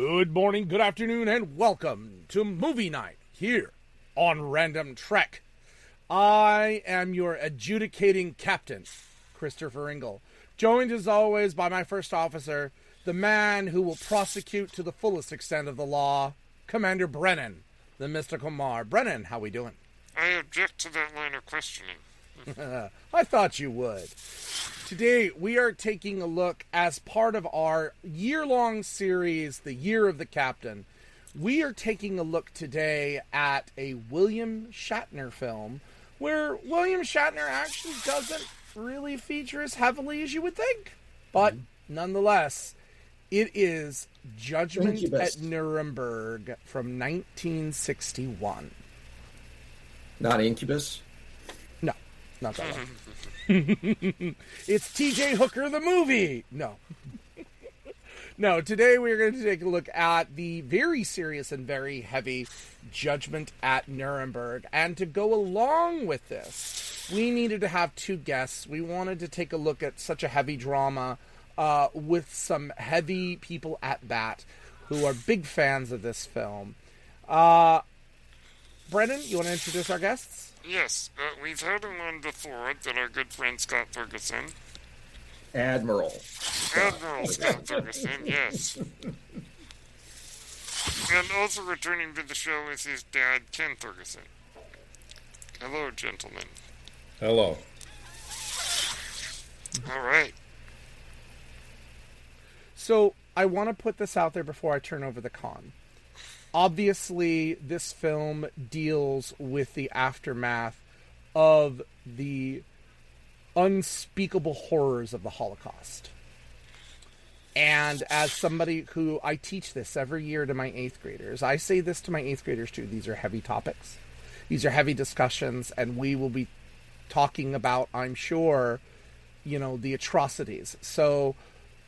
Good morning, good afternoon, and welcome to Movie Night here on Random Trek. I am your adjudicating captain, Christopher Ingle, joined as always by my first officer, the man who will prosecute to the fullest extent of the law, Commander Brennan, the mystical Mar. Brennan, how we doing? I object to that line of questioning. I thought you would. Today, we are taking a look as part of our year-long series, The Year of the Captain. We are taking a look today at a William Shatner film where William Shatner actually doesn't really feature as heavily as you would think. But nonetheless, it is Judgment at Nuremberg from 1961. Not Incubus? No, not that one. It's T.J. Hooker the movie. No. No, today we're going to take a look at the very serious and very heavy Judgment at Nuremberg. And to go along with this, we needed to have two guests. We wanted to take a look at such a heavy drama with some heavy people at bat who are big fans of this film. Brennan, you want to introduce our guests? Yes, we've had him on before, that our good friend Scott Ferguson. Admiral Scott Ferguson, yes. And also returning to the show is his dad, Ken Ferguson. Hello, gentlemen. Hello. All right. So, I want to put this out there before I turn over the con. Obviously, this film deals with the aftermath of the unspeakable horrors of the Holocaust. And as somebody who, I teach this every year to my 8th graders, I say this to my 8th graders too, these are heavy topics. These are heavy discussions, and we will be talking about, I'm sure, the atrocities. So,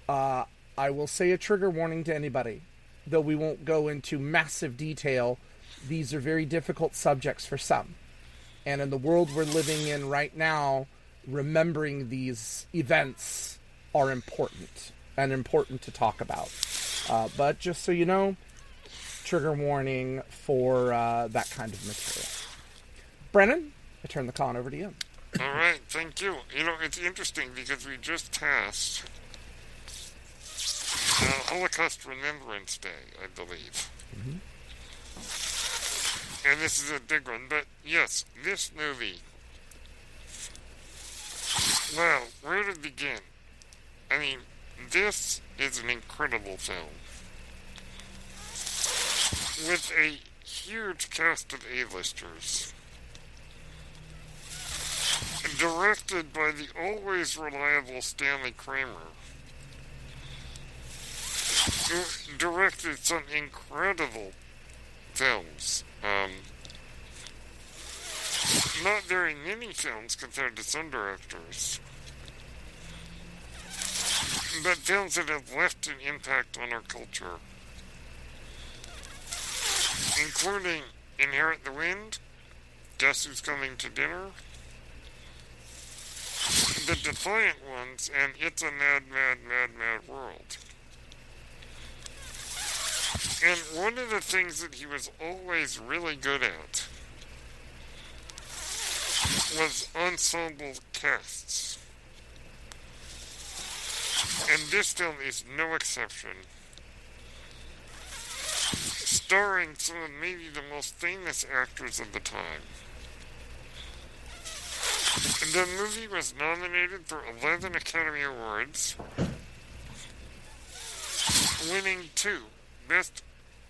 I will say a trigger warning to anybody. Though we won't go into massive detail, these are very difficult subjects for some. And in the world we're living in right now, remembering these events are important and important to talk about. But just so you know, trigger warning for that kind of material. Brennan, I turn the con over to you. All right, thank you. It's interesting because we just passed Holocaust Remembrance Day, I believe. Mm-hmm. And this is a big one, but yes, this movie. Well, where to begin? I mean, this is an incredible film. With a huge cast of A-listers. Directed by the always reliable Stanley Kramer. Who directed some incredible films. Not very many films compared to some directors. But films that have left an impact on our culture. Including Inherit the Wind, Guess Who's Coming to Dinner, The Defiant Ones, and It's a Mad, Mad, Mad, Mad World. And one of the things that he was always really good at was ensemble casts. And this film is no exception. Starring some of maybe the most famous actors of the time. The movie was nominated for 11 Academy Awards, winning 2. Best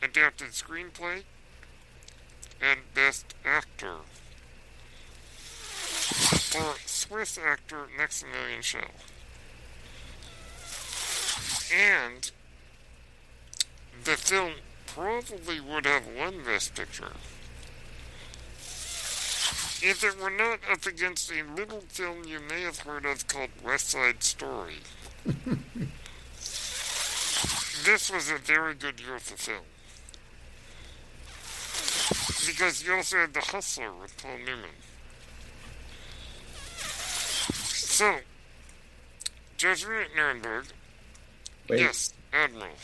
Adapted Screenplay and Best Actor for Swiss actor Maximilian Schell. And the film probably would have won Best Picture if it were not up against a little film you may have heard of called West Side Story. This was a very good year for film. Because you also had The Hustler with Paul Newman. So, Judgment at Nuremberg. Wait. Yes, Admiral.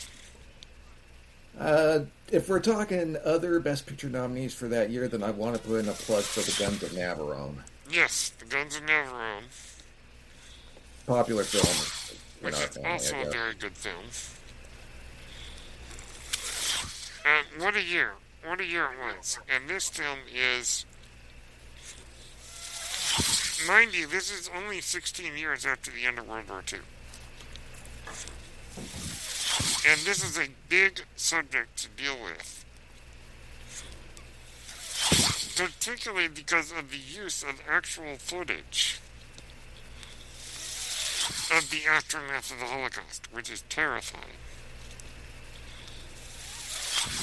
If we're talking other Best Picture nominees for that year, then I want to put in a plug for The Guns of Navarone. Yes, The Guns of Navarone. Popular film. Which is also a very good film. What a year. What a year it was. And this film is... Mind you, this is only 16 years after the end of World War II. And this is a big subject to deal with. Particularly because of the use of actual footage of the aftermath of the Holocaust, which is terrifying.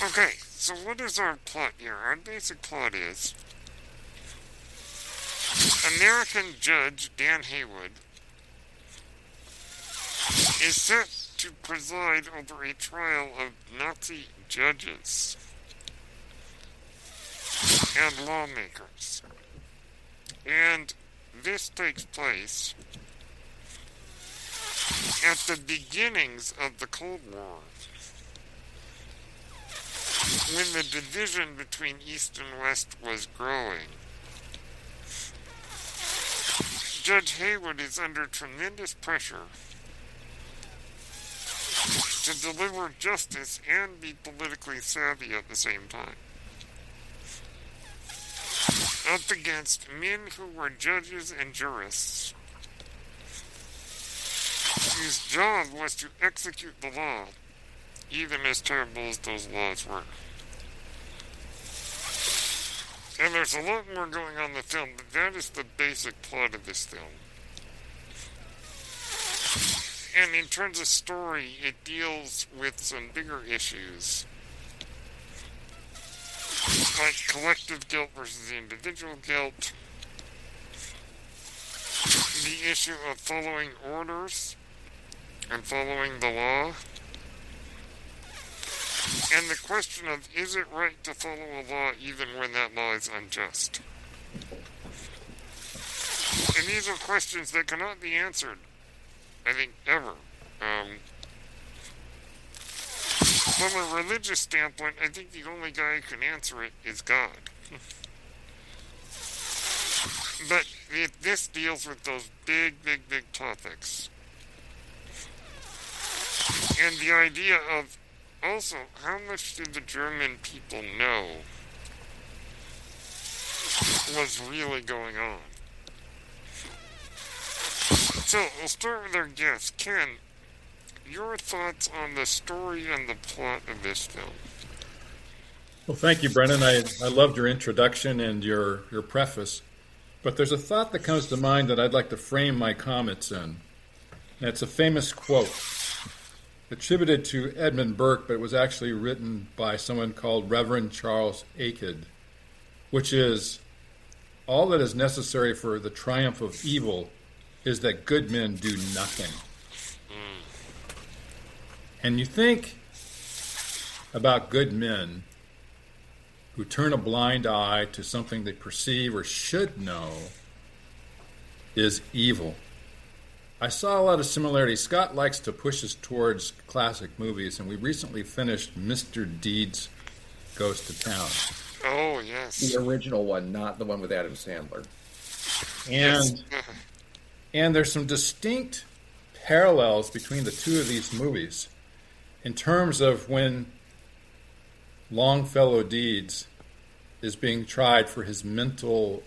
Okay, so what is our plot here? Our basic plot is American judge Dan Haywood is set to preside over a trial of Nazi judges and lawmakers. And this takes place at the beginnings of the Cold War, when the division between East and West was growing. Judge Haywood is under tremendous pressure to deliver justice and be politically savvy at the same time, up against men who were judges and jurists, whose job was to execute the law, even as terrible as those laws were. And there's a lot more going on in the film, but that is the basic plot of this film. And in terms of story, it deals with some bigger issues, like collective guilt versus individual guilt, the issue of following orders and following the law, and the question of, is it right to follow a law even when that law is unjust? And these are questions that cannot be answered, I think, ever. From a religious standpoint, I think the only guy who can answer it is God. But this deals with those big topics. And the idea of, also, how much did the German people know was really going on? So, we'll start with our guest. Ken, your thoughts on the story and the plot of this film? Well, thank you, Brennan. I loved your introduction and your preface. But there's a thought that comes to mind that I'd like to frame my comments in. And it's a famous quote attributed to Edmund Burke, but it was actually written by someone called Reverend Charles Aiken, which is, all that is necessary for the triumph of evil is that good men do nothing. And you think about good men who turn a blind eye to something they perceive or should know is evil. I saw a lot of similarities. Scott likes to push us towards classic movies, and we recently finished Mr. Deeds Goes to Town. Oh, yes. The original one, not the one with Adam Sandler. And there's some distinct parallels between the two of these movies in terms of when Longfellow Deeds is being tried for his mental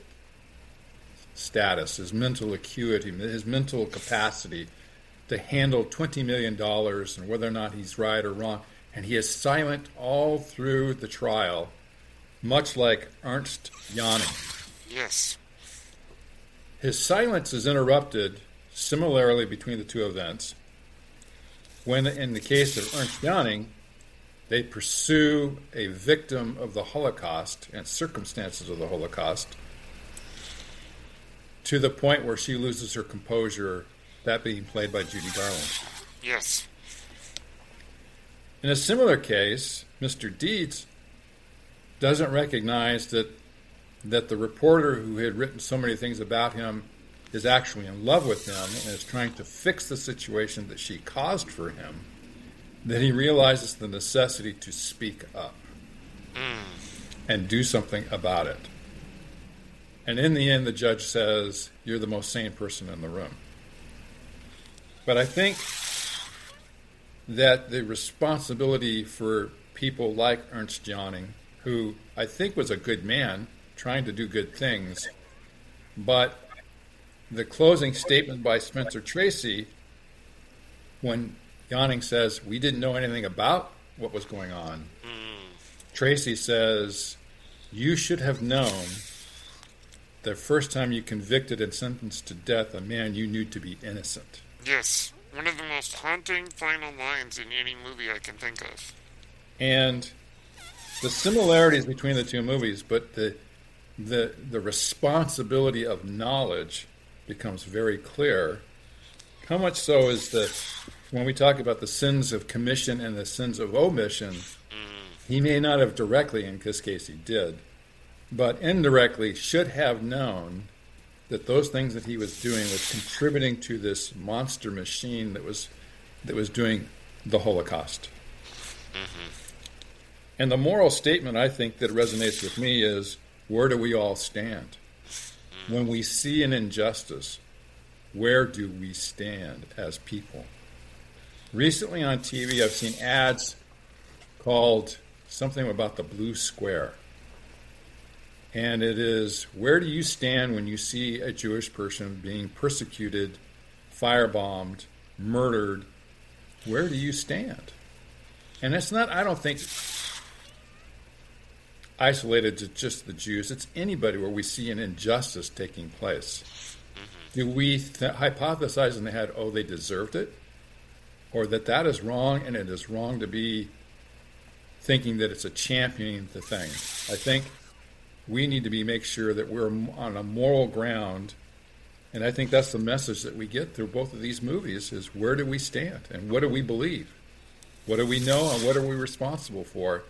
status, his mental acuity, his mental capacity to handle $20 million and whether or not he's right or wrong. And he is silent all through the trial, much like Ernst Jannings. Yes. His silence is interrupted similarly between the two events when, in the case of Ernst Jannings, they pursue a victim of the Holocaust and circumstances of the Holocaust to the point where she loses her composure, that being played by Judy Garland. Yes. In a similar case, Mr. Deeds doesn't recognize that the reporter who had written so many things about him is actually in love with him and is trying to fix the situation that she caused for him, that he realizes the necessity to speak up and do something about it. And in the end, the judge says, you're the most sane person in the room. But I think that the responsibility for people like Ernst Jannings, who I think was a good man, trying to do good things, but the closing statement by Spencer Tracy, when Jannings says, we didn't know anything about what was going on, Tracy says, you should have known the first time you convicted and sentenced to death a man you knew to be innocent. Yes, one of the most haunting final lines in any movie I can think of. And the similarities between the two movies, but the responsibility of knowledge becomes very clear. How much so is that when we talk about the sins of commission and the sins of omission, he may not have directly, in this case he did, but indirectly should have known that those things that he was doing was contributing to this monster machine that was doing the Holocaust. And the moral statement, I think, that resonates with me is, where do we all stand? When we see an injustice, where do we stand as people? Recently on TV, I've seen ads called something about the blue square. And it is, where do you stand when you see a Jewish person being persecuted, firebombed, murdered? Where do you stand? And it's not, I don't think, isolated to just the Jews. It's anybody where we see an injustice taking place. Do we hypothesize in the head, oh, they deserved it? Or that is wrong, and it is wrong to be thinking that it's a championing the thing. I think we need to make sure that we're on a moral ground, and I think that's the message that we get through both of these movies is, where do we stand, and what do we believe? What do we know, and what are we responsible for?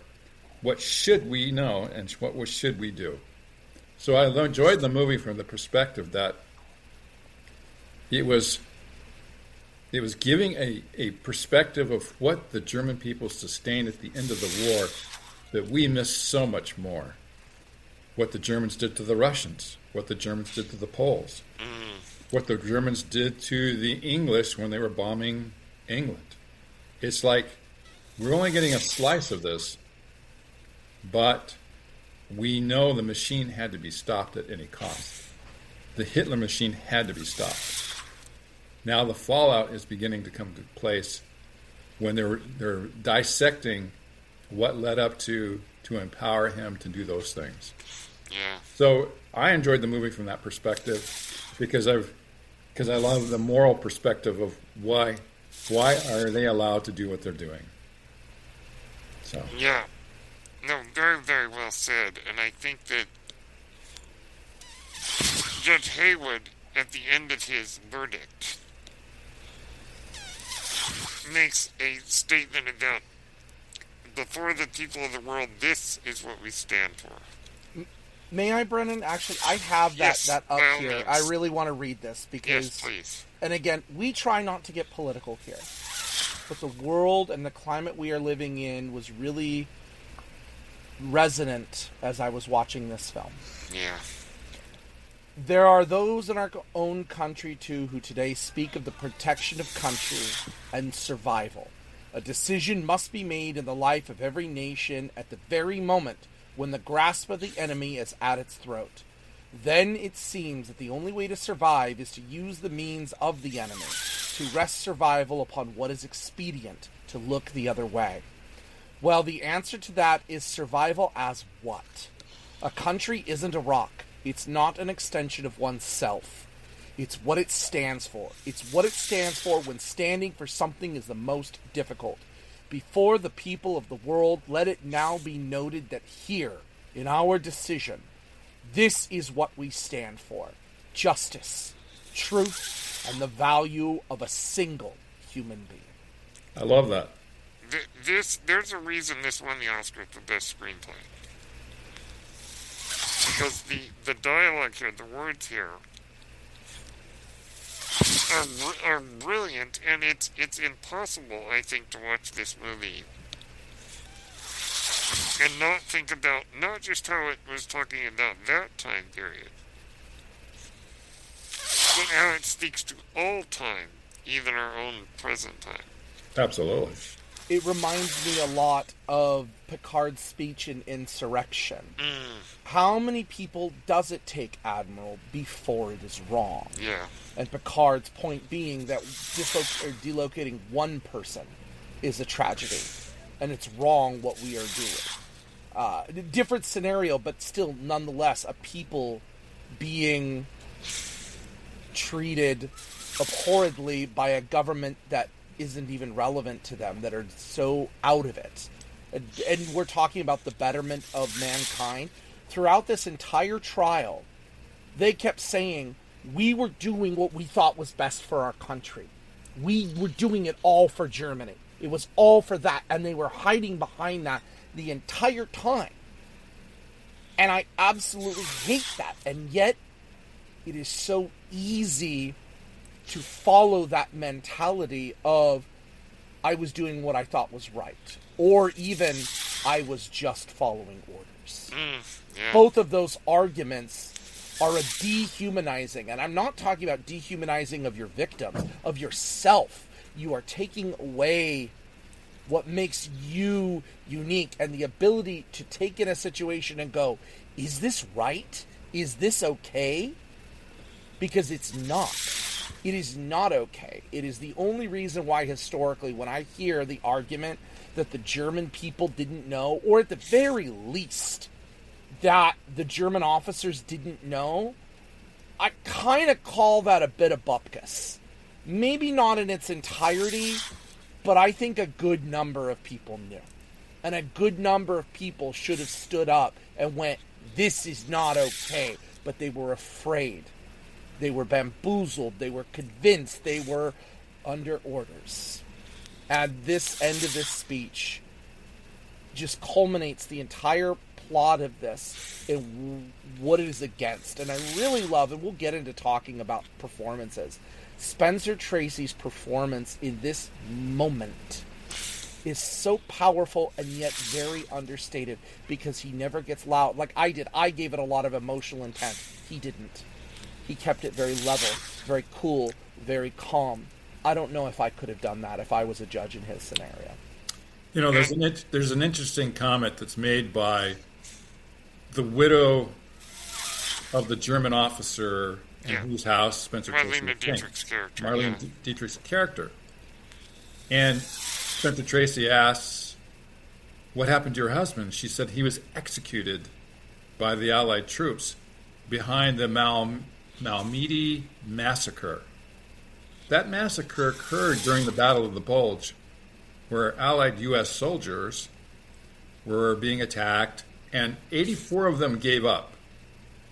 What should we know, and what should we do? So I enjoyed the movie from the perspective that it was giving a perspective of what the German people sustained at the end of the war that we miss so much more. What the Germans did to the Russians, what the Germans did to the Poles, what the Germans did to the English when they were bombing England. It's like we're only getting a slice of this, but we know the machine had to be stopped at any cost. The Hitler machine had to be stopped. Now the fallout is beginning to come to place when they're dissecting what led up to empower him to do those things. Yeah. So I enjoyed the movie from that perspective because I love the moral perspective of why are they allowed to do what they're doing. So yeah. No, very, very well said. And I think that Judge Haywood, at the end of his verdict, makes a statement about, before the people of the world, this is what we stand for. May I, Brennan? Actually, I have that up here. Means. I really want to read this because, yes, please. And again, we try not to get political here, but the world and the climate we are living in was really resonant as I was watching this film. Yeah. There are those in our own country, too, who today speak of the protection of country and survival. A decision must be made in the life of every nation at the very moment when the grasp of the enemy is at its throat. Then it seems that the only way to survive is to use the means of the enemy, to rest survival upon what is expedient, to look the other way. Well, the answer to that is survival as what? A country isn't a rock. It's not an extension of oneself. It's what it stands for. It's what it stands for when standing for something is the most difficult. Before the people of the world, let it now be noted that here, in our decision, this is what we stand for. Justice, truth, and the value of a single human being. I love that. There's a reason this won the Oscar for Best Screenplay. Because the dialogue here, the words here, are brilliant, and it's impossible, I think, to watch this movie and not think about not just how it was talking about that time period, but how it speaks to all time, even our own present time. Absolutely. It reminds me a lot of Picard's speech in Insurrection. How many people does it take, Admiral, before it is wrong? Yeah. And Picard's point being that delocating one person is a tragedy, and it's wrong what we are doing. Different scenario, but still, nonetheless, a people being treated abhorrently by a government that isn't even relevant to them, that are so out of it. And we're talking about the betterment of mankind. Throughout this entire trial, they kept saying, we were doing what we thought was best for our country. We were doing it all for Germany. It was all for that. And they were hiding behind that the entire time. And I absolutely hate that. And yet, it is so easy to follow that mentality of, I was doing what I thought was right. Or even, I was just following orders. Yeah. Both of those arguments are a dehumanizing. And I'm not talking about dehumanizing of your victims, of yourself. You are taking away what makes you unique and the ability to take in a situation and go, is this right? Is this okay? Because it's not. It is not okay. It is the only reason why historically, when I hear the argument that the German people didn't know, or at the very least, that the German officers didn't know, I kind of call that a bit of bupkis. Maybe not in its entirety, but I think a good number of people knew. And a good number of people should have stood up and went, this is not okay. But they were afraid. They were bamboozled. They were convinced. They were under orders. And this end of this speech just culminates the entire plot of this and what it is against. And I really love, and we'll get into talking about performances, Spencer Tracy's performance in this moment is so powerful and yet very understated because he never gets loud. Like I did. I gave it a lot of emotional intent. He didn't. He kept it very level, very cool, very calm. I don't know if I could have done that if I was a judge in his scenario. You know, there's an interesting comment that's made by the widow of the German officer in whose house Spencer Tracy was Dietrich's character. Marlene Dietrich's character. And Spencer Tracy asks, what happened to your husband? She said he was executed by the Allied troops behind the Malmedy massacre. That massacre occurred during the Battle of the Bulge, where Allied U.S. soldiers were being attacked, and 84 of them gave up,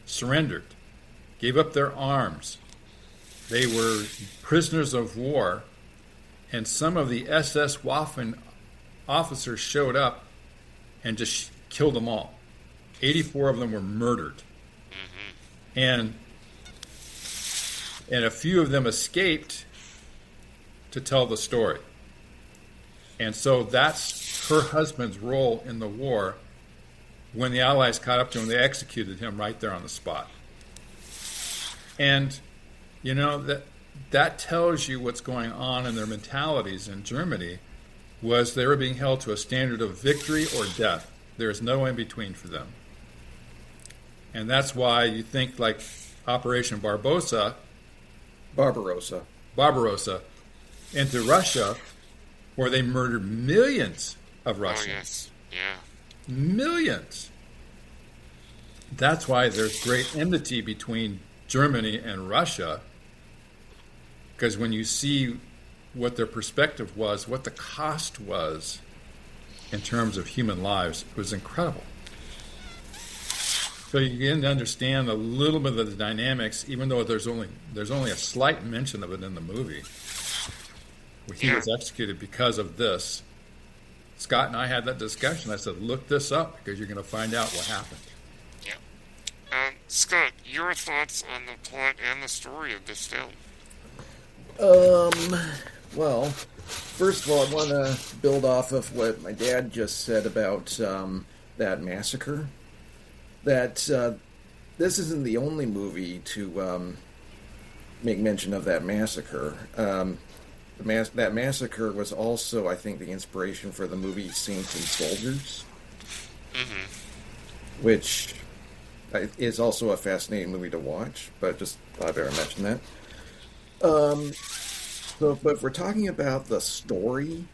surrendered, gave up their arms. They were prisoners of war, and some of the SS Waffen officers showed up and just killed them all. 84 of them were murdered. And a few of them escaped to tell the story. And so that's her husband's role in the war. When the Allies caught up to him, they executed him right there on the spot. And, you know, that tells you what's going on in their mentalities in Germany, was they were being held to a standard of victory or death. There is no in between for them. And that's why you think like Operation Barbarossa into Russia, where they murdered millions of Russians. Oh, yes. Yeah. Millions. That's why there's great enmity between Germany and Russia, because when you see what their perspective was, what the cost was in terms of human lives, it was incredible. So you begin to understand a little bit of the dynamics, even though there's only a slight mention of it in the movie. He was executed because of this. Scott and I had that discussion. I said, look this up because you're going to find out what happened. Yeah. Scott, your thoughts on the plot and the story of this film? Well, first of all, I want to build off of what my dad just said about that massacre. That this isn't the only movie to make mention of that massacre. That massacre was also, I think, the inspiration for the movie Saints and Soldiers, which is also a fascinating movie to watch, but just thought I'd better mention that. But if we're talking about the story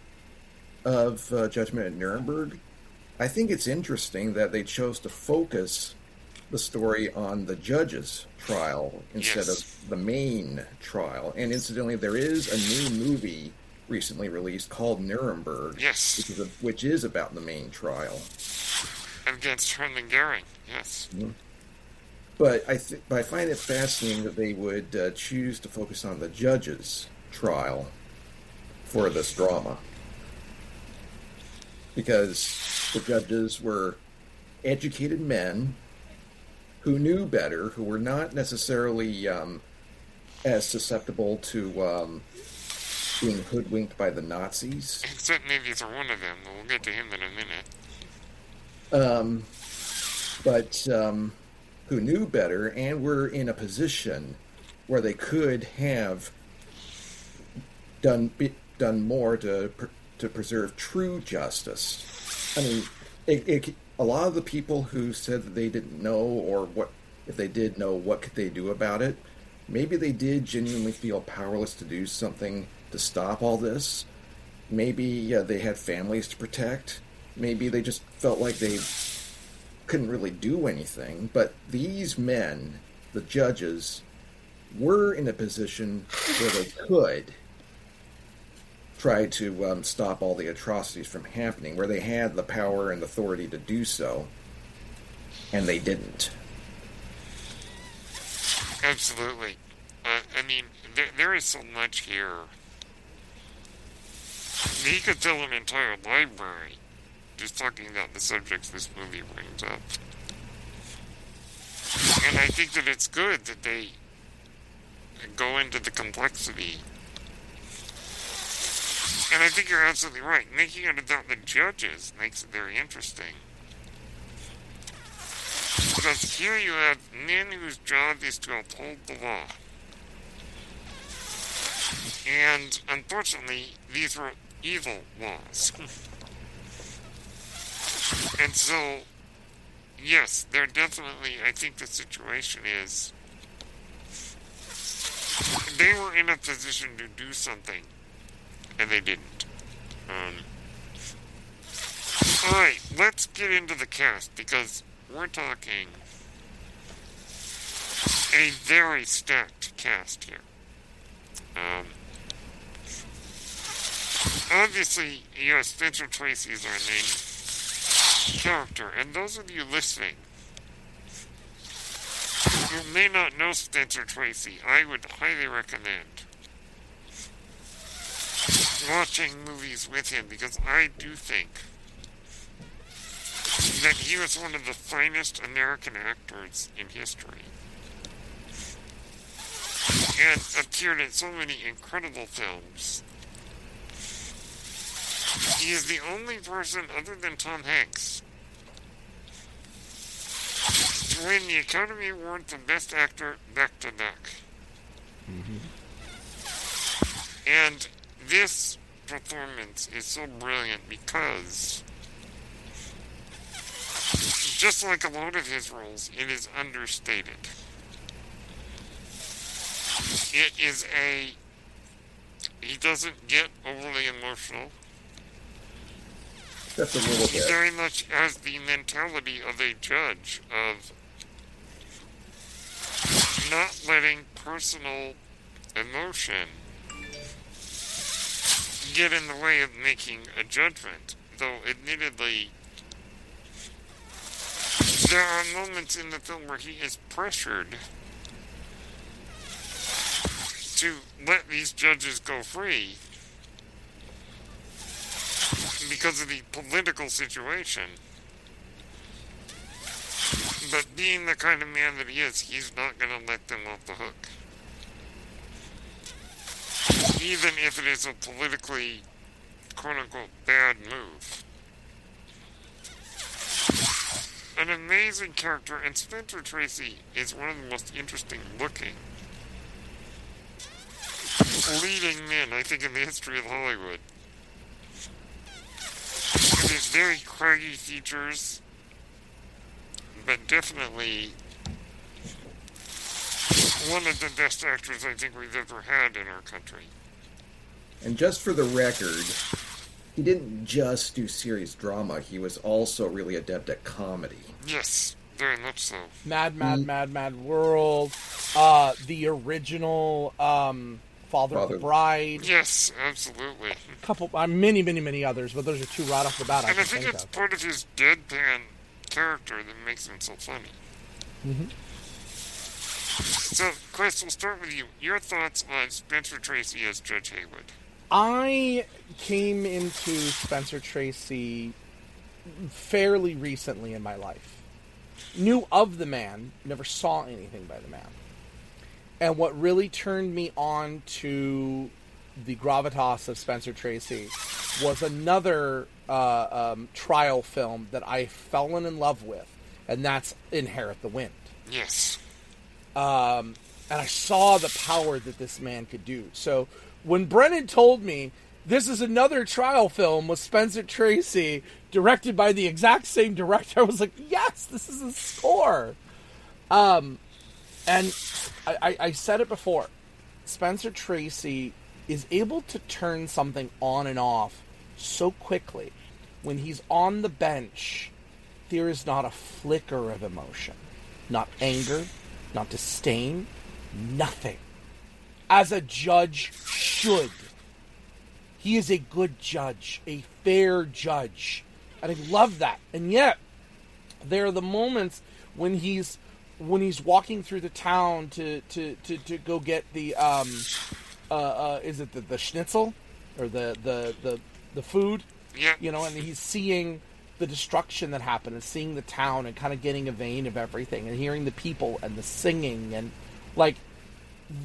of Judgment at Nuremberg, I think it's interesting that they chose to focus the story on the judge's trial instead of the main trial. And incidentally, there is a new movie recently released called Nuremberg, which is about the main trial against Hermann Goering. Yes. Mm-hmm. But I find it fascinating that they would choose to focus on the judge's trial for this drama, because the judges were educated men who knew better, who were not necessarily as susceptible to being hoodwinked by the Nazis. Except maybe for one of them. We'll get to him in a minute. But who knew better and were in a position where they could have done more to preserve true justice. I mean, a lot of the people who said that they didn't know, or what if they did know, what could they do about it? Maybe they did genuinely feel powerless to do something to stop all this. Maybe they had families to protect. Maybe they just felt like they couldn't really do anything. But these men, the judges, were in a position where they could try to stop all the atrocities from happening, where they had the power and authority to do so, and they didn't. Absolutely. I mean, there is so much here. He could fill an entire library just talking about the subjects this movie brings up. And I think that it's good that they go into the complexity. And I think you're absolutely right. Making it about the judges makes it very interesting. Because here you have men whose job is to uphold the law. And unfortunately, these were evil laws. And so, yes, they're definitely, I think the situation is, they were in a position to do something, and they didn't. Alright, let's get into the cast, because we're talking a very stacked cast here. Obviously, yes, Spencer Tracy is our main character, and those of you listening who may not know Spencer Tracy, I would highly recommend watching movies with him, because I do think that he was one of the finest American actors in history, and appeared in so many incredible films. He is the only person other than Tom Hanks to win the Academy Award for Best Actor back-to-back. And this performance is so brilliant because, just like a lot of his roles, it is understated. He doesn't get overly emotional. That's a little He bit. very much has the mentality of a judge, of not letting personal emotion get in the way of making a judgment. Though, admittedly, there are moments in the film where he is pressured to let these judges go free because of the political situation. But being the kind of man that he is, he's not going to let them off the hook. even if it is a politically, quote-unquote, bad move. An amazing character, and Spencer Tracy is one of the most interesting looking leading men, I think, in the history of Hollywood. With his very craggy features, but definitely one of the best actors I think we've ever had in our country. And just for the record, he didn't just do serious drama. He was also really adept at comedy. Yes, very much so. Mad World, the original Father of the Bride. Yes, absolutely. A couple, many others, but those are two right off the bat. And I think it's part of his deadpan character that makes him so funny. Mm-hmm. So, Chris, we'll start with you. Your thoughts on Spencer Tracy as Judge Haywood? I came into Spencer Tracy fairly recently in my life. Knew of the man, never saw anything by the man. And what really turned me on to the gravitas of Spencer Tracy was another trial film that I fell in love with, and that's Inherit the Wind. Yes. And I saw the power that this man could do. So when Brennan told me this is another trial film with Spencer Tracy, directed by the exact same director, I was like, yes, this is a score. And I said it before, Spencer Tracy is able to turn something on and off so quickly. When he's on the bench, there is not a flicker of emotion. Not anger, not disdain, nothing. As a judge should. He is a good judge, a fair judge. And I love that. And yet, there are the moments when he's walking through the town to go get the is it the schnitzel or the food? Yeah. You know, and he's seeing the destruction that happened and seeing the town and kind of getting a vein of everything and hearing the people and the singing and like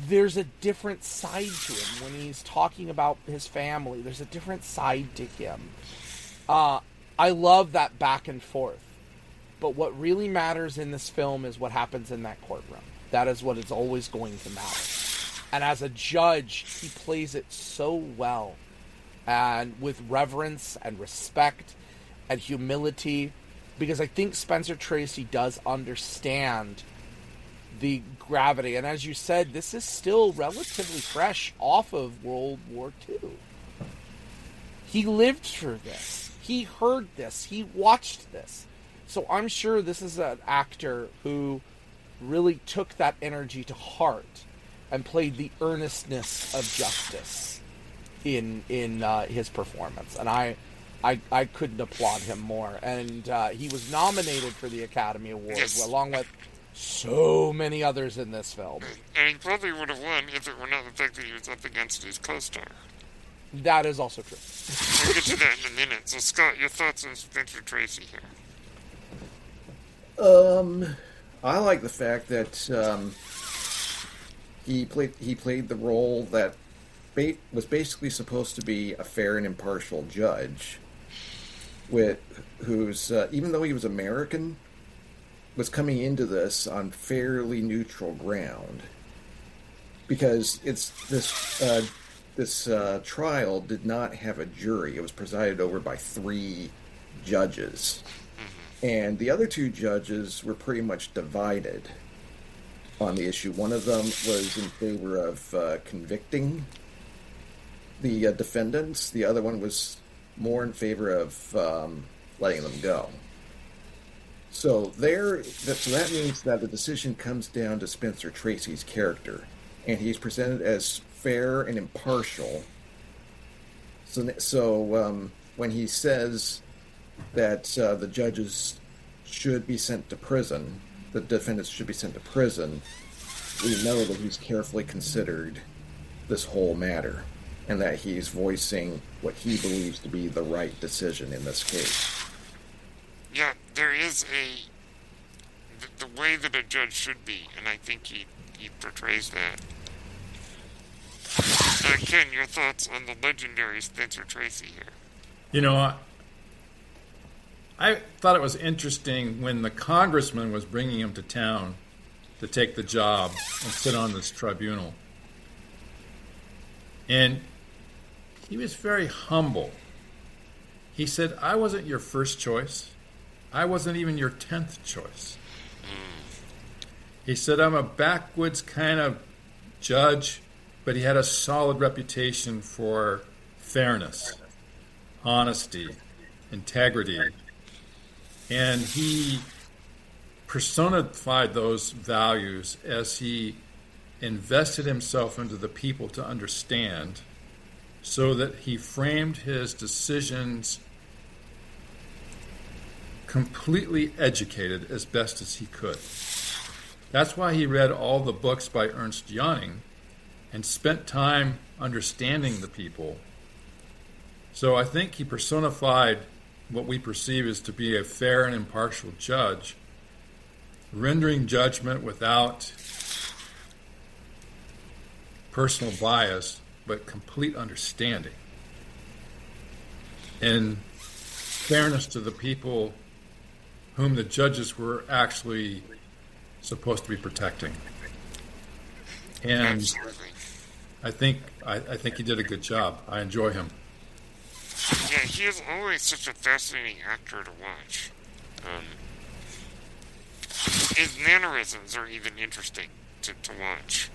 there's a different side to him when he's talking about his family. There's a different side to him. I love that back and forth. But what really matters in this film is what happens in that courtroom. That is what is always going to matter. And as a judge, he plays it so well. And with reverence and respect and humility. Because I think Spencer Tracy does understand the gravity. And as you said, this is still relatively fresh off of World War II. He lived through this. He heard this. He watched this. So I'm sure this is an actor who really took that energy to heart and played the earnestness of justice in his performance. And I couldn't applaud him more. And he was nominated for the Academy Award, yes, along with so many others in this film. And he probably would have won if it were not the fact that he was up against his co-star. That is also true. We'll get to that in a minute. So, Scott, your thoughts on Spencer Tracy here? I like the fact that he played the role that was basically supposed to be a fair and impartial judge, who's even though he was American, was coming into this on fairly neutral ground, because this trial did not have a jury. It was presided over by 3 judges. And the other 2 judges were pretty much divided on the issue. One of them was in favor of convicting the defendants. The other one was more in favor of letting them go. So that means that the decision comes down to Spencer Tracy's character, and he's presented as fair and impartial. So when he says that the judges should be sent to prison, the defendants should be sent to prison, we know that he's carefully considered this whole matter, and that he's voicing what he believes to be the right decision in this case. Yeah, there is the way that a judge should be, and I think he portrays that. Ken, your thoughts on the legendary Spencer Tracy here? You know, I thought it was interesting when the congressman was bringing him to town to take the job and sit on this tribunal. And he was very humble. He said, I wasn't your first choice. I wasn't even your 10th choice. He said, I'm a backwoods kind of judge, but he had a solid reputation for fairness, honesty, integrity. And he personified those values as he invested himself into the people to understand, so that he framed his decisions completely educated as best as he could. That's why he read all the books by Ernst Jüng and spent time understanding the people. So I think he personified what we perceive as to be a fair and impartial judge, rendering judgment without personal bias, but complete understanding and fairness to the people whom the judges were actually supposed to be protecting. And Absolutely. I think he did a good job. I enjoy him. Yeah, he is always such a fascinating actor to watch. His mannerisms are even interesting to watch.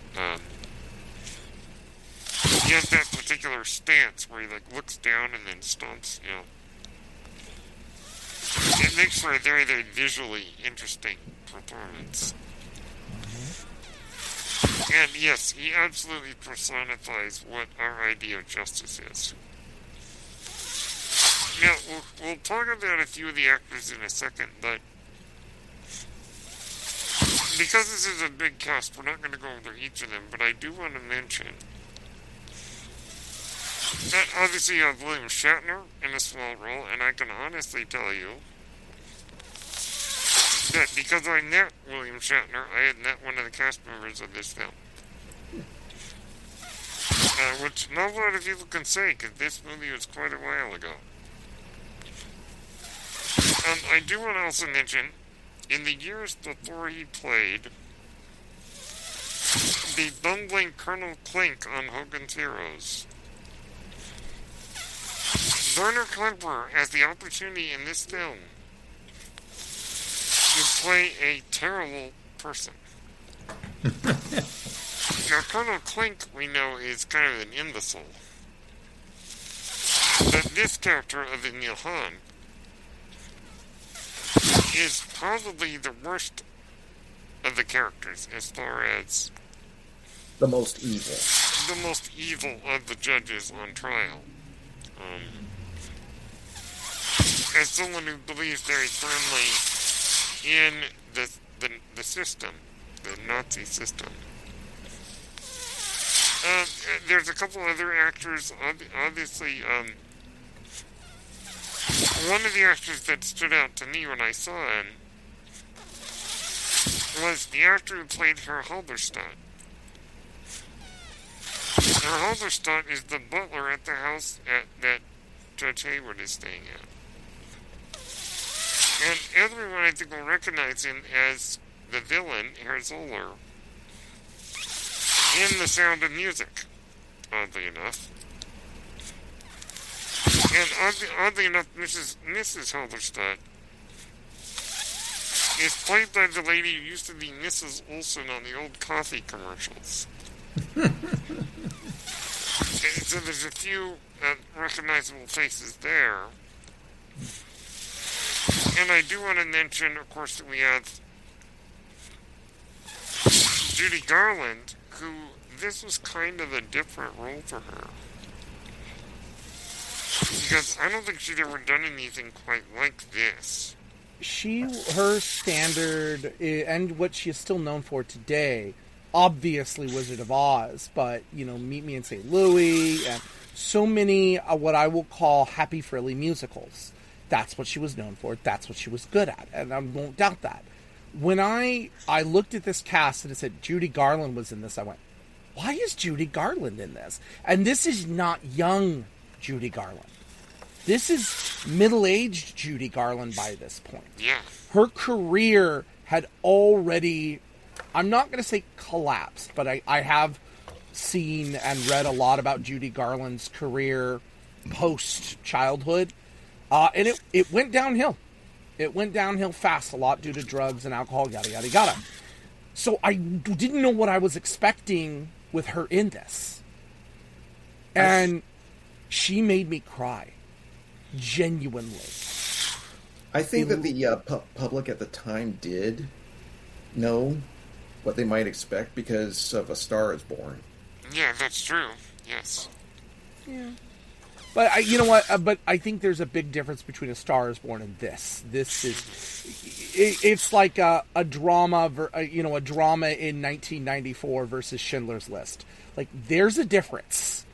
He has that particular stance where he looks down and then stomps, It makes for a very, very visually interesting performance. And yes, he absolutely personifies what our idea of justice is. Now, we'll talk about a few of the actors in a second, but because this is a big cast, we're not going to go over each of them, but I do want to mention that obviously you have William Shatner in a small role, and I can honestly tell you that because I met William Shatner, I had met one of the cast members of this film. Which not a lot of people can say, because this movie was quite a while ago. I do want to also mention, in the years before he played the bumbling Colonel Klink on Hogan's Heroes, Werner Klemperer has the opportunity in this film to play a terrible person. Now, Colonel Klink, we know, is kind of an imbecile. But this character of Emil Hahn is probably the worst of the characters as far as The most evil. the most evil of the judges on trial. As someone who believes very firmly in the system, the Nazi system. There's a couple other actors, obviously, one of the actors that stood out to me when I saw him was the actor who played Herr Halberstadt. Herr Halberstadt is the butler at the house that Judge Haywood is staying at. And everyone, I think, will recognize him as the villain, Herr Zoller, in The Sound of Music, oddly enough. And oddly enough, Mrs. Halberstadt is played by the lady who used to be Mrs. Olsen on the old coffee commercials. So there's a few recognizable faces there. And I do want to mention, of course, that we have Judy Garland, who this was kind of a different role for her. Because I don't think she'd ever done anything quite like this. Her standard, and what she is still known for today, obviously Wizard of Oz, but, Meet Me in St. Louis, and so many, what I will call happy frilly musicals. That's what she was known for. That's what she was good at, and I won't doubt that. When I looked at this cast and it said Judy Garland was in this, I went, why is Judy Garland in this? And this is not young Judy Garland. This is middle-aged Judy Garland by this point. Yeah. Her career had already, I'm not going to say collapsed, but I have seen and read a lot about Judy Garland's career post-childhood. And it went downhill. It went downhill fast, a lot due to drugs and alcohol, yada, yada, yada. So I didn't know what I was expecting with her in this. And she made me cry. Genuinely. I think that the public at the time did know what they might expect because of A Star Is Born. Yeah, that's true. Yes. Yeah. But you know what? But I think there's a big difference between A Star Is Born and this. This is, it's like a drama, a drama in 1994 versus Schindler's List. Like, there's a difference.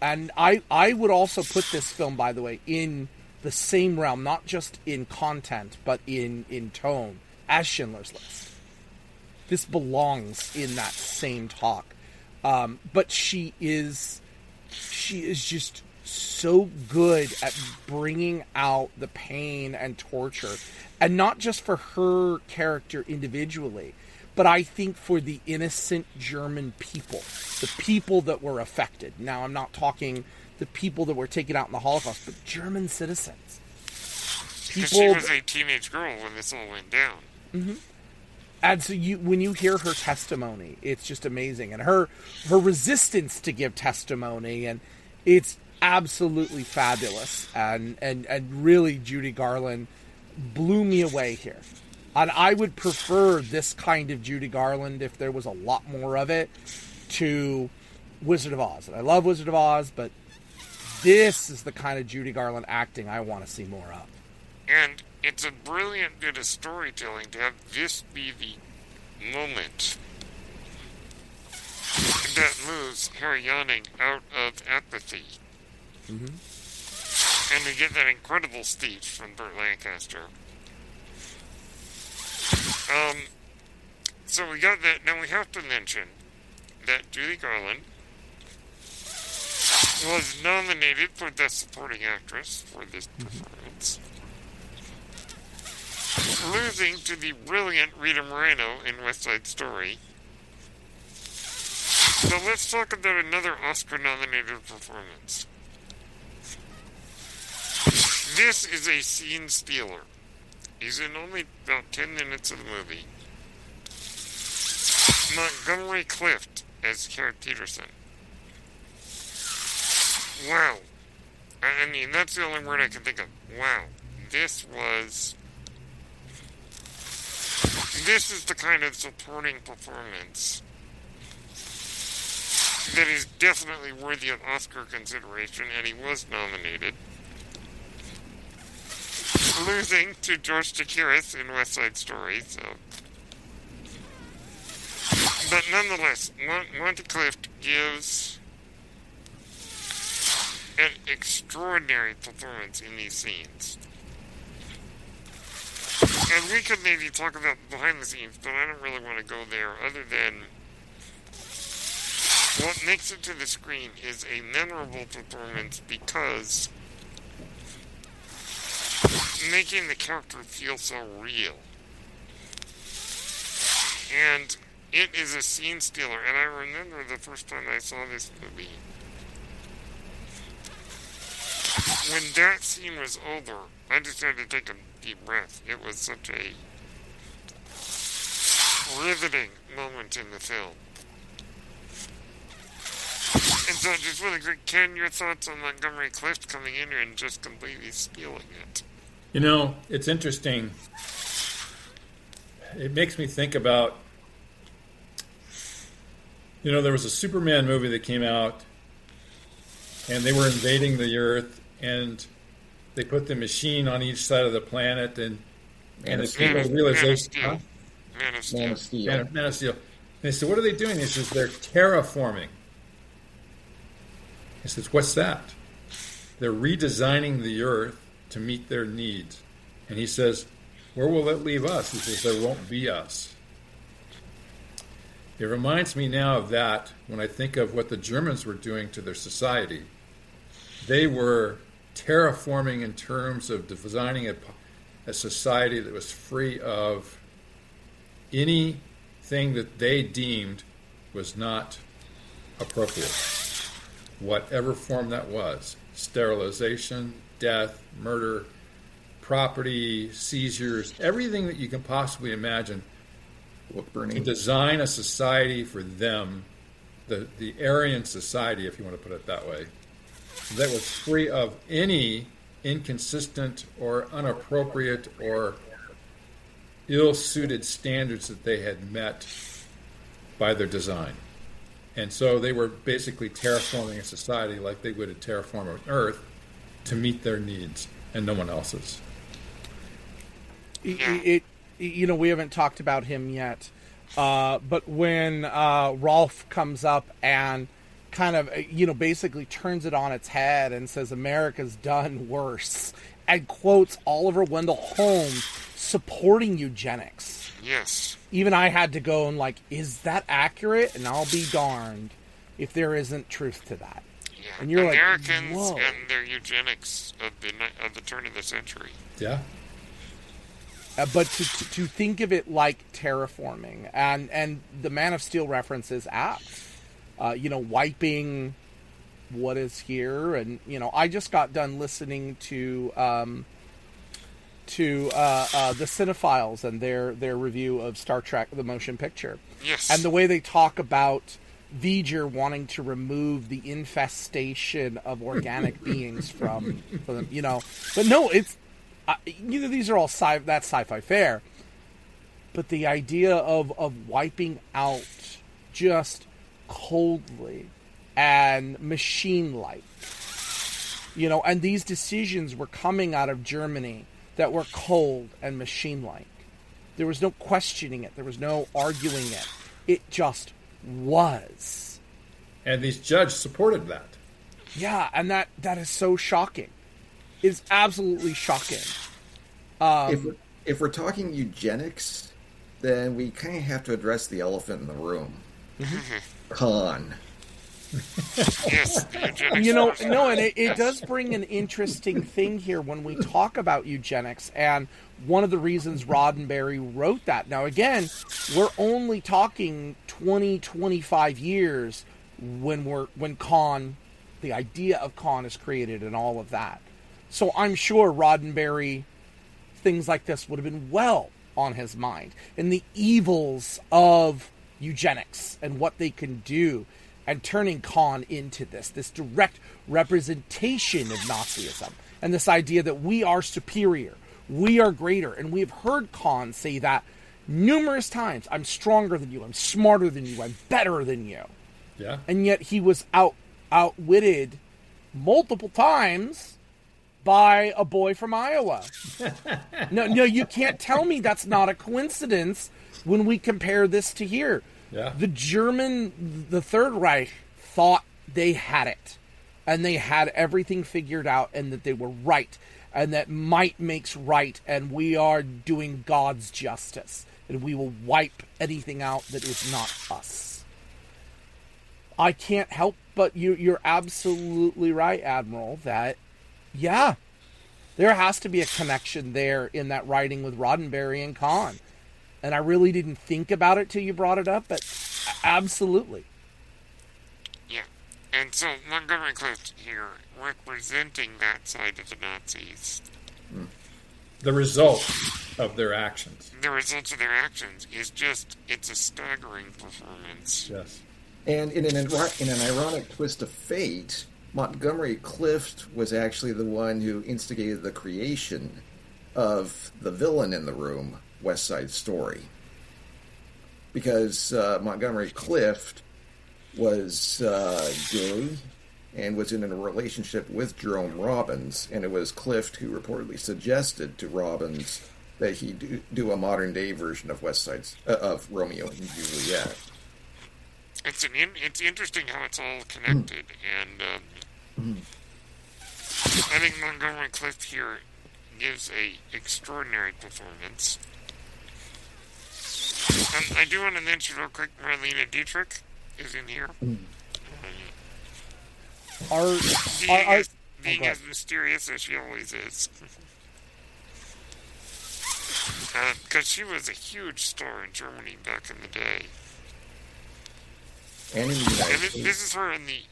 And I would also put this film, by the way, in the same realm, not just in content, but in tone, as Schindler's List. This belongs in that same talk. But she is just so good at bringing out the pain and torture, and not just for her character individually, but I think for the innocent German people, the people that were affected. Now, I'm not talking the people that were taken out in the Holocaust, but German citizens. Because she was a teenage girl when this all went down. Mm-hmm. And so when you hear her testimony, it's just amazing. And her resistance to give testimony, and it's absolutely fabulous. And really, Judy Garland blew me away here. And I would prefer this kind of Judy Garland, if there was a lot more of it, to Wizard of Oz. And I love Wizard of Oz, but this is the kind of Judy Garland acting I want to see more of. And it's a brilliant bit of storytelling to have this be the moment that moves Harry Yanning out of apathy. Mm-hmm. And we get that incredible speech from Burt Lancaster. So we got that. Now we have to mention that Judy Garland was nominated for Best Supporting Actress for this performance, losing to the brilliant Rita Moreno in West Side Story. So let's talk about another Oscar-nominated performance. This is a scene stealer. He's in only about 10 minutes of the movie. Montgomery Clift as Carrot Peterson. Wow. I mean, that's the only word I can think of. Wow. This is the kind of supporting performance that is definitely worthy of Oscar consideration, and he was nominated. Losing to George Takeiris in West Side Story, so. But nonetheless, Monty Clift gives an extraordinary performance in these scenes. And we could maybe talk about behind the scenes, but I don't really want to go there, other than what makes it to the screen is a memorable performance because making the character feel so real. And it is a scene stealer, and I remember the first time I saw this movie. When that scene was over, I just had to take a deep breath. It was such a riveting moment in the film. And so just really quick, Ken, your thoughts on Montgomery Clift coming in here and just completely stealing it? You know, it's interesting. It makes me think about, there was a Superman movie that came out, and they were invading the Earth, and they put the machine on each side of the planet, and the people realization, Man of Steel. And they said, what are they doing? He says, they're terraforming. He says, what's that? They're redesigning the Earth to meet their needs. And he says, where will that leave us? He says, there won't be us. It reminds me now of that when I think of what the Germans were doing to their society. They were terraforming in terms of designing a society that was free of anything that they deemed was not appropriate, whatever form that was. Sterilization, death, murder, property, seizures, everything that you can possibly imagine. To design a society for them, the Aryan society, if you want to put it that way, that was free of any inconsistent or inappropriate or ill-suited standards that they had met by their design. And so they were basically terraforming a society like they would terraform an Earth to meet their needs and no one else's. We haven't talked about him yet, but when Rolf comes up and kind of, basically turns it on its head and says America's done worse, and quotes Oliver Wendell Holmes supporting eugenics. Yes. Even I had to go and is that accurate? And I'll be darned if there isn't truth to that. Yeah. And you're Americans whoa. And their eugenics of the turn of the century. Yeah. But to think of it like terraforming, and the Man of Steel reference is apt. Wiping what is here, and I just got done listening to the Cinephiles and their review of Star Trek: The Motion Picture. Yes. And the way they talk about V'ger wanting to remove the infestation of organic beings from them, But no, it's these are all that's sci-fi fare. But the idea of wiping out just coldly and machine-like, and these decisions were coming out of Germany that were cold and machine-like. There was no questioning it. There was no arguing it. It just was. And these judges supported that. Yeah, and that is so shocking. It's absolutely shocking. If we're talking eugenics, then we kind of have to address the elephant in the room. Khan. Yes, the eugenics. And it does bring an interesting thing here when we talk about eugenics, and one of the reasons Roddenberry wrote that. Now, again, we're only talking 20, 25 years when Khan, the idea of Khan is created and all of that. So I'm sure Roddenberry, things like this would have been well on his mind, and the evils of eugenics and what they can do, and turning Khan into this direct representation of Nazism, and this idea that we are superior, we are greater. And we have heard Khan say that numerous times. I'm stronger than you, I'm smarter than you, I'm better than you. Yeah. And yet he was outwitted multiple times by a boy from Iowa. No, you can't tell me that's not a coincidence when we compare this to here. Yeah. The Third Reich thought they had it, and they had everything figured out, and that they were right, and that might makes right, and we are doing God's justice, and we will wipe anything out that is not us. I can't help but you're absolutely right, Admiral, that, yeah, there has to be a connection there in that writing with Roddenberry and Khan. And I really didn't think about it till you brought it up, but absolutely. Yeah. And so Montgomery Clift here representing that side of the Nazis. The result of their actions. The results of their actions is it's a staggering performance. Yes. And in an ironic twist of fate, Montgomery Clift was actually the one who instigated the creation of the villain in the room, West Side Story. Because Montgomery Clift was gay and was in a relationship with Jerome Robbins, and it was Clift who reportedly suggested to Robbins that he do a modern-day version of of Romeo and Juliet. It's interesting how it's all connected, and I think Montgomery Clift here gives a extraordinary performance. I do want to mention real quick, Marlene Dietrich is in here. Being as mysterious as she always is. Because she was a huge star in Germany back in the day. And in the United And States. this is her in the,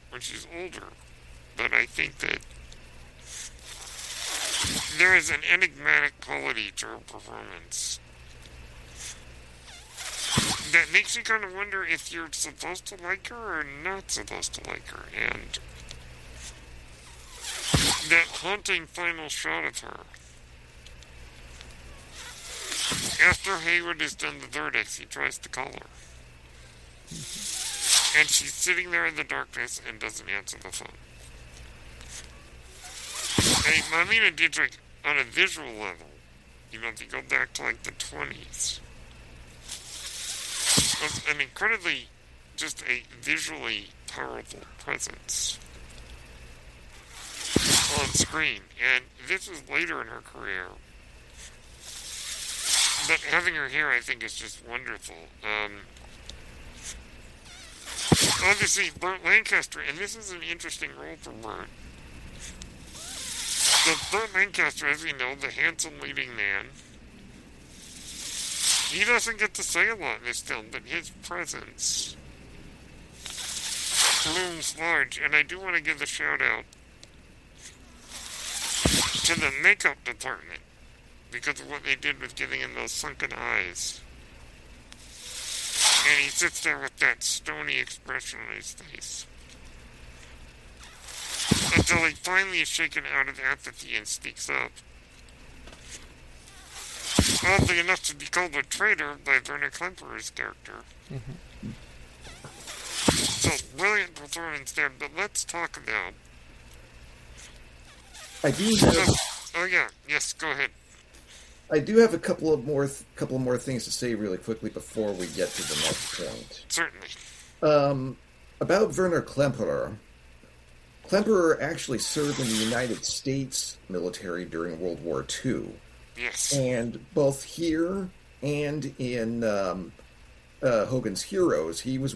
when she's older. But I think that there is an enigmatic quality to her performance that makes you kind of wonder if you're supposed to like her or not supposed to like her. And that haunting final shot of her, after Haywood has done the verdict, he tries to call her. And she's sitting there in the darkness and doesn't answer the phone. And Marlene Dietrich, on a visual level, if you go back to like the 20s, was an incredibly, just a visually powerful presence on screen. And this was later in her career. But having her here, I think, is just wonderful. Obviously, Burt Lancaster, and this is an interesting role for Burt. So Burt Lancaster, as we know, the handsome leading man, he doesn't get to say a lot in this film, but his presence looms large. And I do want to give a shout out to the makeup department because of what they did with giving him those sunken eyes. And he sits there with that stony expression on his face. Until he finally is shaken out of apathy and speaks up. Oddly enough to be called a traitor by Werner Klemperer's character. Mm-hmm. So, brilliant performance there, but let's talk about... I do have... Oh yeah, yes, go ahead. I do have a couple more things to say really quickly before we get to the next point. Certainly. About Werner Klemperer. Klemperer actually served in the United States military during World War II. Yes. And both here and in Hogan's Heroes, he was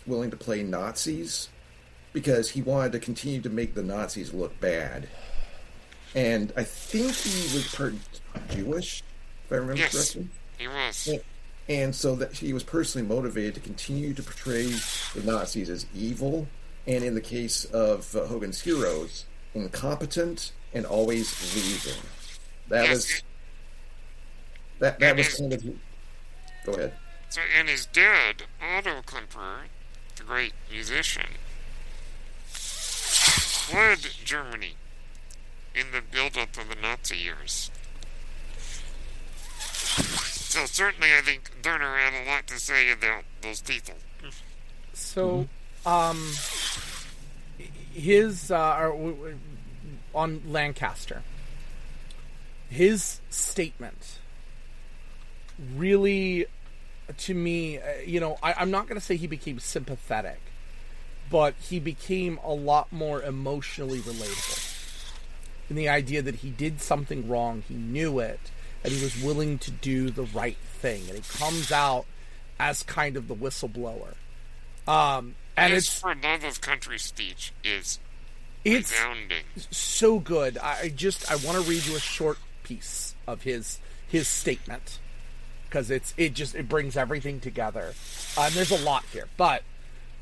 willing to play Nazis because he wanted to continue to make the Nazis look bad. And I think he was part Jewish, if I remember correctly. He was. And so that he was personally motivated to continue to portray the Nazis as evil, and in the case of Hogan's Heroes, incompetent and always losing. That was kind of... Go ahead. So, and his dad, Otto Klemperer, the great musician, fled Germany in the build-up of the Nazi years. So certainly I think Werner had a lot to say about those people. So, his, on Lancaster, his statement really, to me, I'm not going to say he became sympathetic, but he became a lot more emotionally relatable. In the idea that he did something wrong, he knew it, and he was willing to do the right thing. And he comes out as kind of the whistleblower. And his for love of country speech is resounding. So good. I want to read you a short piece of his statement, because it brings everything together. And there's a lot here, but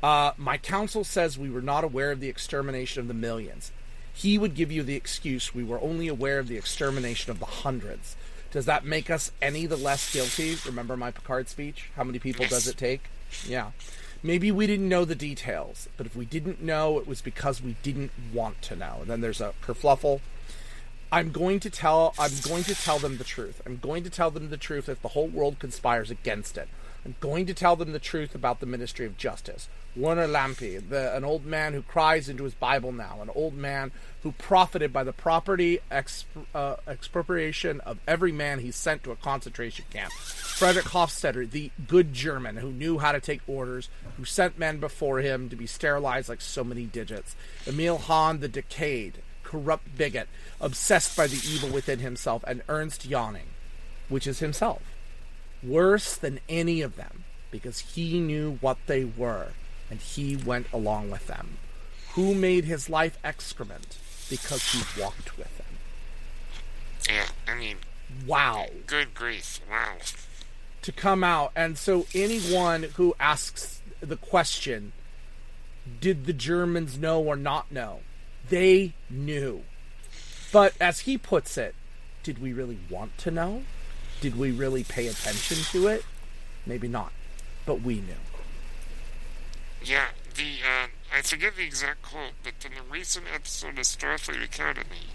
my counsel says we were not aware of the extermination of the millions. He would give you the excuse, we were only aware of the extermination of the hundreds. Does that make us any the less guilty? Remember my Picard speech? How many people does it take? Yeah. Maybe we didn't know the details, but if we didn't know, it was because we didn't want to know. And then there's a kerfluffle. I'm going to tell them the truth. I'm going to tell them the truth if the whole world conspires against it. I'm going to tell them the truth about the Ministry of Justice. Werner Lampe, an old man who cries into his Bible now, an old man who profited by the property expropriation of every man he sent to a concentration camp. Friedrich Hofstadter, the good German who knew how to take orders, who sent men before him to be sterilized like so many digits. Emil Hahn, the decayed, corrupt bigot, obsessed by the evil within himself, and Ernst Jauning, which is himself. worse than any of them, because he knew what they were, and he went along with them. Who made his life excrement? Because he walked with them. Yeah, I mean... Wow. Good grief, wow. To come out, and so anyone who asks the question, did the Germans know or not know? They knew. But as he puts it, did we really want to know? Did we really pay attention to it? Maybe not. But we knew. Yeah, I forget the exact quote, but in a recent episode of Starfleet Academy,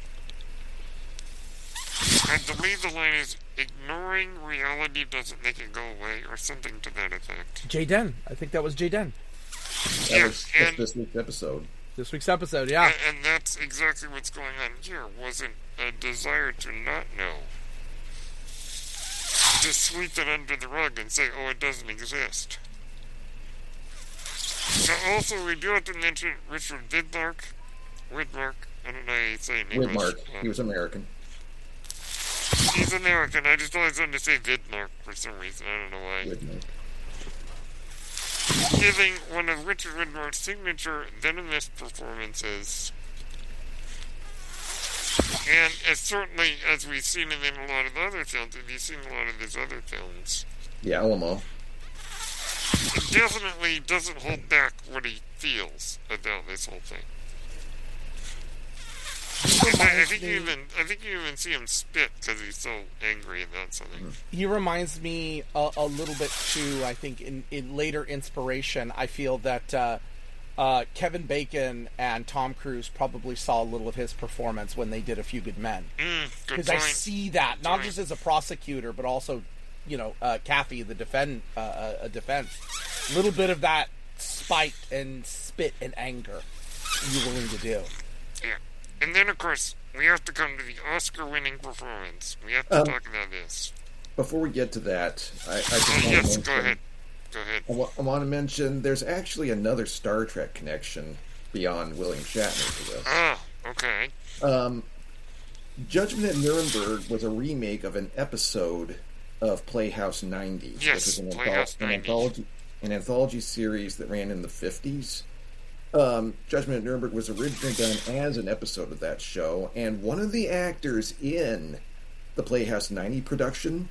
I believe the line is, ignoring reality doesn't make it go away, or something to that effect. Jayden. I think that was Jayden. That was this week's episode. This week's episode, yeah. And that's exactly what's going on here. Wasn't a desire to not know. To sweep it under the rug and say, oh, it doesn't exist. Now, also, we do have to mention Richard Widmark. I don't know how you say it in English. Widmark. He was American. He's American. I just always wanted to say Widmark for some reason. I don't know why. Widmark. Giving one of Richard Widmark's signature venomous performances. And certainly, as we've seen him in a lot of other films, have you seen a lot of his other films? Yeah, Alamo. It definitely doesn't hold back what he feels about this whole thing. I think you even see him spit because he's so angry about something. He reminds me a little bit too, I think, in later inspiration. I feel that Kevin Bacon and Tom Cruise probably saw a little of his performance when they did A Few Good Men. Because I see that, not just as a prosecutor, but also, Kathy, the defense. A little bit of that spite and spit and anger you're willing to do. Yeah. And then, of course, we have to come to the Oscar-winning performance. We have to talk about this. Before we get to that, I go ahead. I want to mention there's actually another Star Trek connection beyond William Shatner to this. Oh, okay. Judgment at Nuremberg was a remake of an episode of Playhouse 90. Yes, which Playhouse 90. An anthology series that ran in the 50s. Judgment at Nuremberg was originally done as an episode of that show, and one of the actors in the Playhouse 90 production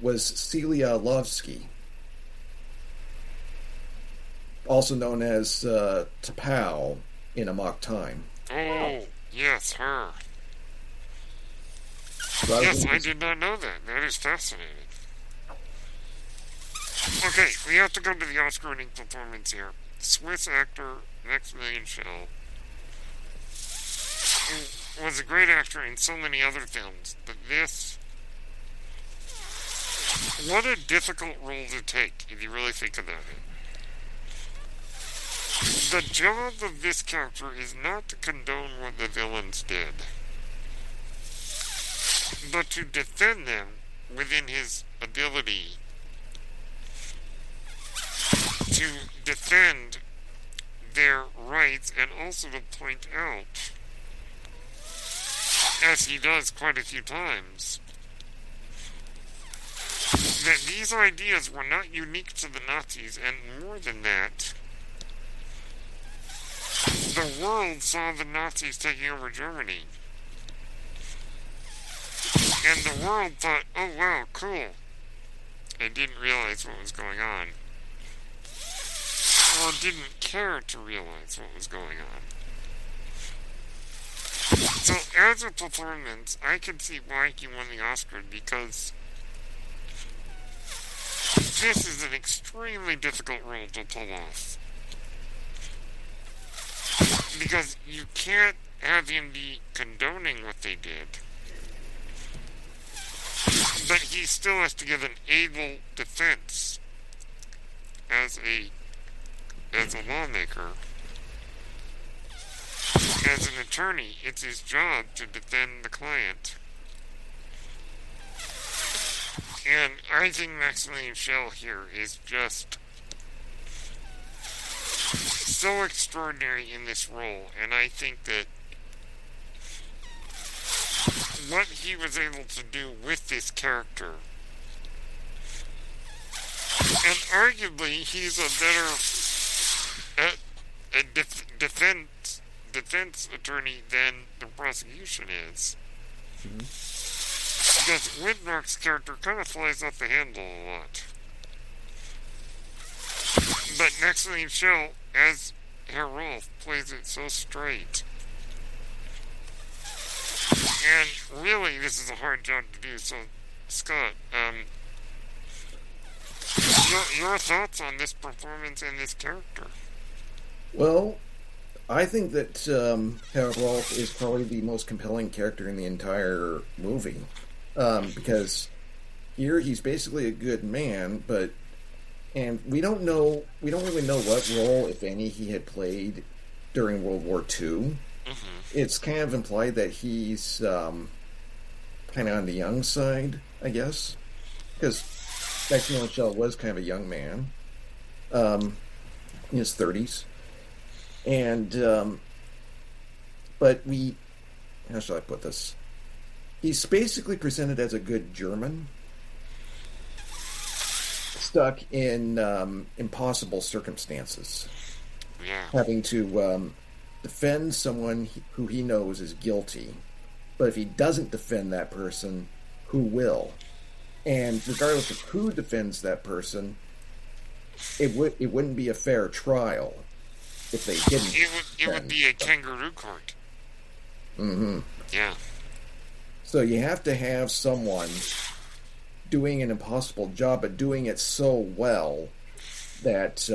was Celia Lovsky, also known as T'Pau in Amok Time. Oh, yes, her. Yes, I did not know that. That is fascinating. Okay, we have to come to the Oscar-winning performance here. Swiss actor Maximilian Schell, who was a great actor in so many other films, but this... What a difficult role to take, if you really think about it. The job of this character is not to condone what the villains did, but to defend them within his ability to defend their rights, and also to point out, as he does quite a few times, that these ideas were not unique to the Nazis, and more than that, the world saw the Nazis taking over Germany. And the world thought, oh wow, cool, and didn't realize what was going on. Or didn't care to realize what was going on. So, as a performance, I can see why he won the Oscar, because this is an extremely difficult role to pull off. Because you can't have him be condoning what they did, but he still has to give an able defense as a lawmaker. As an attorney, it's his job to defend the client. And I think Maximilian Schell here is just so extraordinary in this role, and I think that what he was able to do with this character And arguably, he's a better defense attorney than the prosecution is. Because Windmark's character kind of flies off the handle a lot. But Maxine Schell, as Herr Rolf, plays it so straight. And really, this is a hard job to do. So, Scott, your thoughts on this performance and this character? Well, I think that Herr Rolf is probably the most compelling character in the entire movie. Because here he's basically a good man, and we don't really know what role, if any, he had played during World War II. It's kind of implied that he's kind of on the young side, I guess, because Maximilian Schell was kind of a young man, in his 30s, and but how shall I put this? He's basically presented as a good German, stuck in impossible circumstances, having to defend someone who he knows is guilty. But if he doesn't defend that person, who will? And regardless of who defends that person, it wouldn't be a fair trial if they didn't. It would be a kangaroo court. Mm-hmm. Yeah. So you have to have someone doing an impossible job, but doing it so well that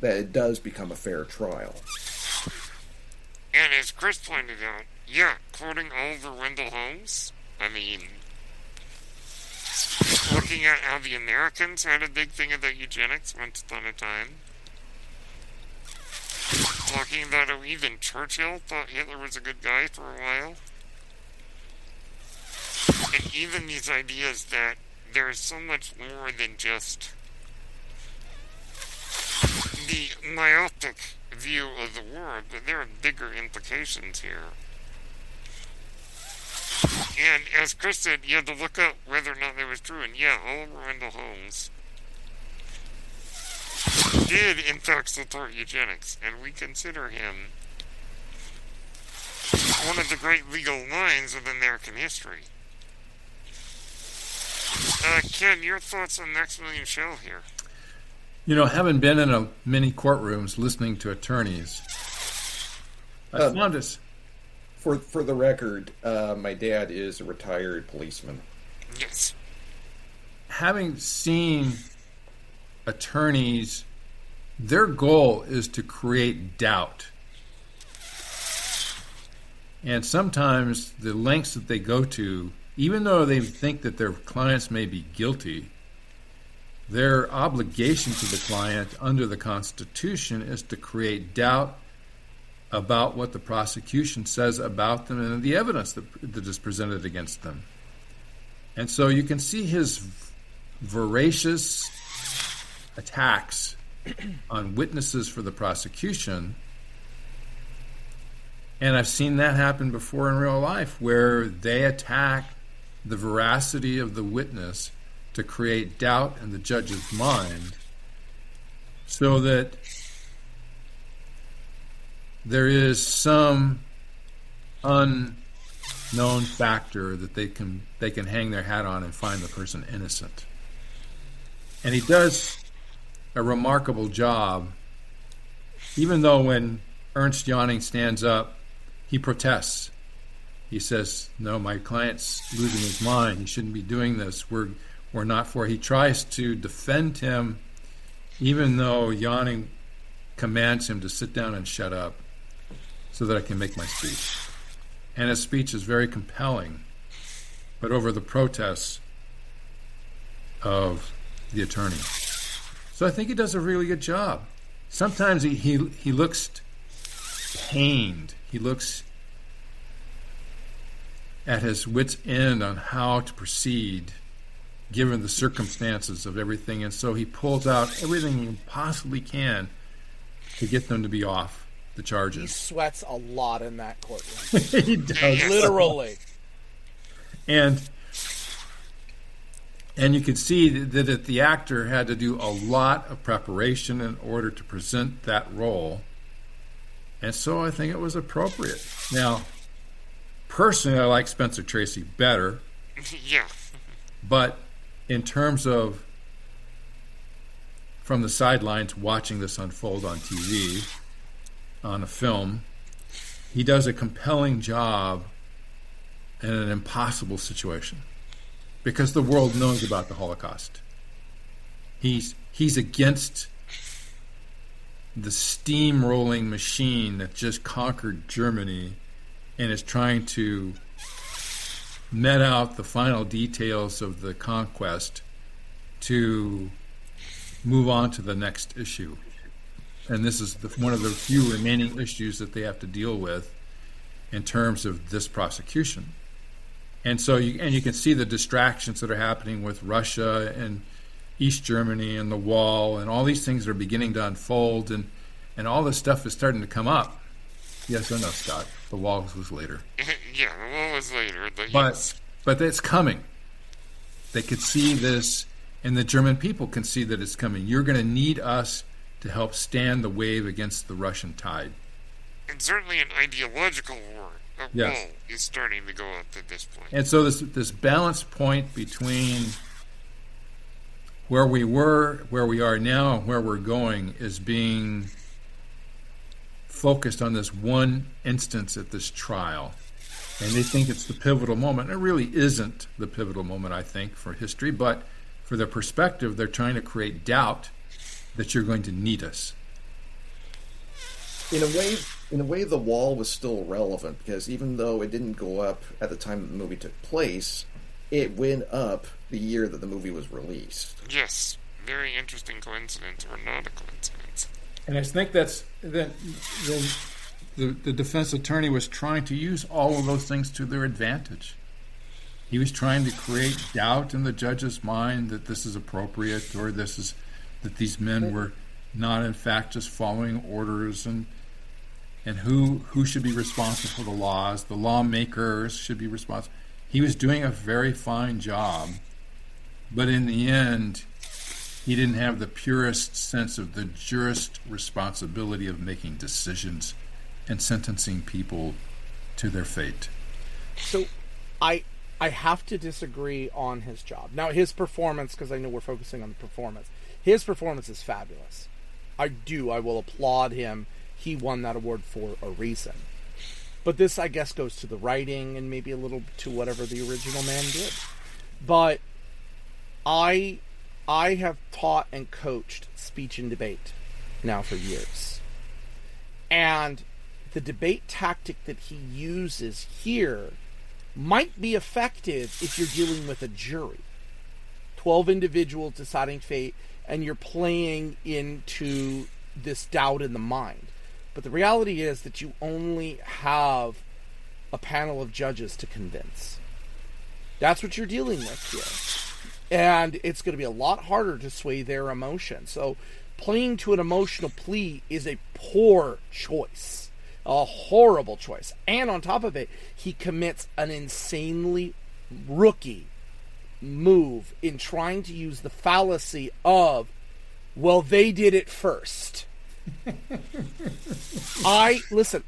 that it does become a fair trial. And as Chris pointed out, quoting Oliver Wendell Holmes, I mean, looking at how the Americans had a big thing about eugenics once upon a time, talking about how even Churchill thought Hitler was a good guy for a while, and even these ideas that there is so much more than just the myopic view of the world, but there are bigger implications here. And as Chris said, you had to look up whether or not that was true, and Oliver Wendell Holmes did in fact support eugenics, and we consider him one of the great legal minds of American history. Ken, your thoughts on Maximilian Schell here? You know, having been in many courtrooms listening to attorneys, I found this. For the record, my dad is a retired policeman. Yes. Having seen attorneys, their goal is to create doubt. And sometimes the lengths that they go to, even though they think that their clients may be guilty, their obligation to the client under the Constitution is to create doubt about what the prosecution says about them and the evidence that is presented against them. And so you can see his voracious attacks on witnesses for the prosecution. And I've seen that happen before in real life, where they attack the veracity of the witness to create doubt in the judge's mind, so that there is some unknown factor that they can hang their hat on and find the person innocent. And he does a remarkable job, even though when Ernst Jauning stands up, he protests. He says, no, my client's losing his mind. He shouldn't be doing this. We're not for it. He tries to defend him, even though Jauning commands him to sit down and shut up so that I can make my speech. And his speech is very compelling, but over the protests of the attorney. So I think he does a really good job. Sometimes he looks pained. He looks at his wit's end on how to proceed given the circumstances of everything, and so he pulls out everything he possibly can to get them to be off the charges. He sweats a lot in that courtroom. He does. Literally. And And you could see that the actor had to do a lot of preparation in order to present that role. And so I think it was appropriate. Now, personally, I like Spencer Tracy better. Yeah. But in terms of from the sidelines watching this unfold on TV, on a film, he does a compelling job in an impossible situation because the world knows about the Holocaust. He's against the steamrolling machine that just conquered Germany and is trying to met out the final details of the conquest to move on to the next issue. And this is one of the few remaining issues that they have to deal with in terms of this prosecution. And so you can see the distractions that are happening with Russia and East Germany and the wall and all these things are beginning to unfold and all this stuff is starting to come up. Yes or no, Scott? The wall was later. Yeah, the wall was later. But it's coming. They could see this, and the German people can see that it's coming. You're going to need us to help stand the wave against the Russian tide. And certainly an ideological war. Yes. Wall is starting to go up at this point. And so this balance point between where we were, where we are now, and where we're going is being focused on this one instance at this trial. And they think it's the pivotal moment. It really isn't the pivotal moment, I think, for history, but for their perspective, they're trying to create doubt that you're going to need us. In a way, the wall was still relevant because even though it didn't go up at the time that the movie took place, it went up the year that the movie was released. Yes, very interesting coincidence, or not a coincidence. And I think that the defense attorney was trying to use all of those things to their advantage. He was trying to create doubt in the judge's mind that this is appropriate or that these men were not in fact just following orders and who should be responsible for the laws. The lawmakers should be responsible. He was doing a very fine job, but in the end, he didn't have the purest sense of the jurist responsibility of making decisions and sentencing people to their fate. So I have to disagree on his job. Now, his performance, because I know we're focusing on the performance, his performance is fabulous. I will applaud him. He won that award for a reason. But this, I guess, goes to the writing and maybe a little to whatever the original man did. But I have taught and coached speech and debate now for years. And the debate tactic that he uses here might be effective if you're dealing with a jury. 12 individuals deciding fate, and you're playing into this doubt in the mind. But the reality is that you only have a panel of judges to convince. That's what you're dealing with here. And it's going to be a lot harder to sway their emotion. So playing to an emotional plea is a poor choice. A horrible choice. And on top of it, he commits an insanely rookie move in trying to use the fallacy of, well, they did it first. It's I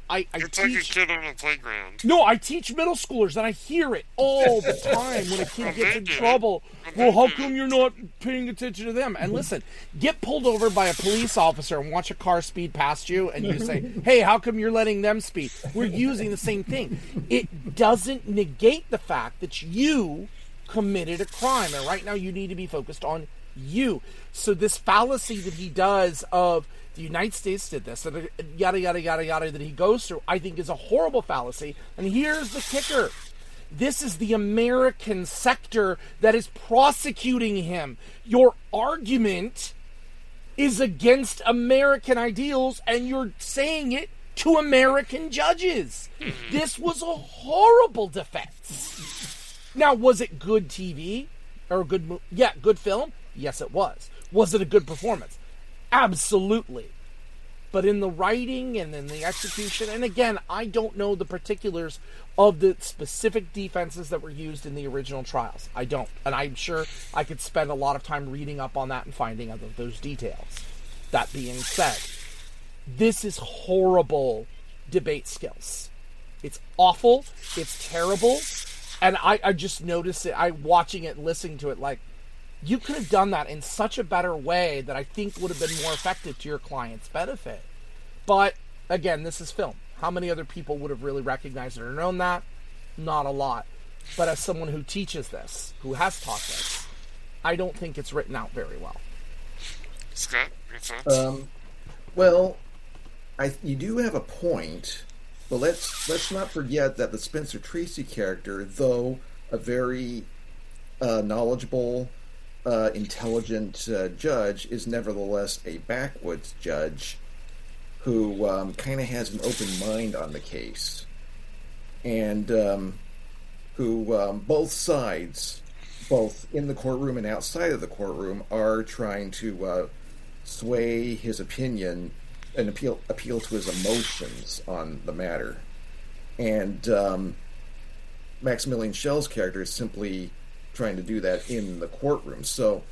like teach, a kid on a playground. No, I teach middle schoolers, and I hear it all the time when a kid gets in trouble. Well, how come you're not paying attention to them? And listen, get pulled over by a police officer and watch a car speed past you, and you say, hey, how come you're letting them speed? We're using the same thing. It doesn't negate the fact that you committed a crime, and right now you need to be focused on you. So this fallacy that he does of the United States did this, and yada, yada, yada, yada, that he goes through, I think is a horrible fallacy. And here's the kicker. This is the American sector that is prosecuting him. Your argument is against American ideals, and you're saying it to American judges. This was a horrible defense. Now, was it good TV? Or good film? Yes, it was. Was it a good performance? Absolutely. But in the writing and in the execution, and again, I don't know the particulars of the specific defenses that were used in the original trials. I don't. And I'm sure I could spend a lot of time reading up on that and finding out those details. That being said, this is horrible debate skills. It's awful. It's terrible. And I just noticed it. Watching it, listening to it, like, you could have done that in such a better way that I think would have been more effective to your client's benefit. But, again, this is film. How many other people would have really recognized it or known that? Not a lot. But as someone who teaches this, who has taught this, I don't think it's written out very well. Scott, your thoughts? Well, you do have a point, but let's not forget that the Spencer Tracy character, though a very knowledgeable, intelligent judge, is nevertheless a backwoods judge who kind of has an open mind on the case, and who both sides, both in the courtroom and outside of the courtroom, are trying to sway his opinion and appeal to his emotions on the matter. And Maximilian Schell's character is simply trying to do that in the courtroom. So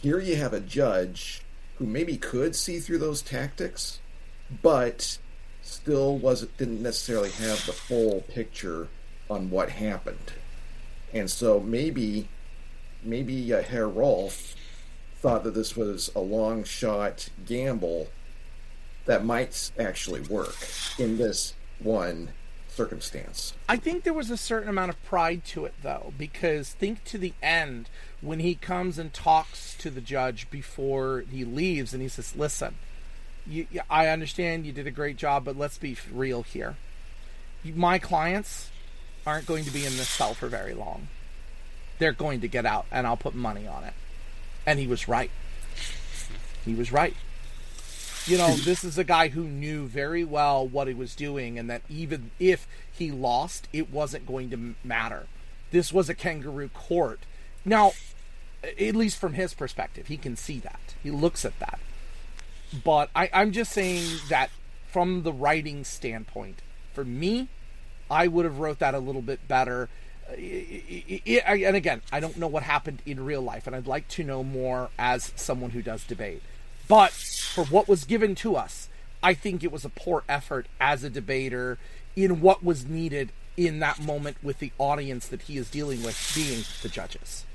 here you have a judge who maybe could see through those tactics, but still didn't necessarily have the full picture on what happened. And so maybe Herr Rolf thought that this was a long shot gamble that might actually work in this one circumstance. I think there was a certain amount of pride to it, though, because think to the end when he comes and talks to the judge before he leaves, and he says, listen, I understand you did a great job, but let's be real here. My clients aren't going to be in this cell for very long. They're going to get out, and I'll put money on it. And he was right. He was right. You know, this is a guy who knew very well what he was doing, and that even if he lost, it wasn't going to matter. This was a kangaroo court. Now, at least from his perspective, he can see that. He looks at that. But I'm just saying that from the writing standpoint, for me, I would have wrote that a little bit better. And again, I don't know what happened in real life, and I'd like to know more as someone who does debate. But for what was given to us, I think it was a poor effort as a debater in what was needed in that moment with the audience that he is dealing with being the judges.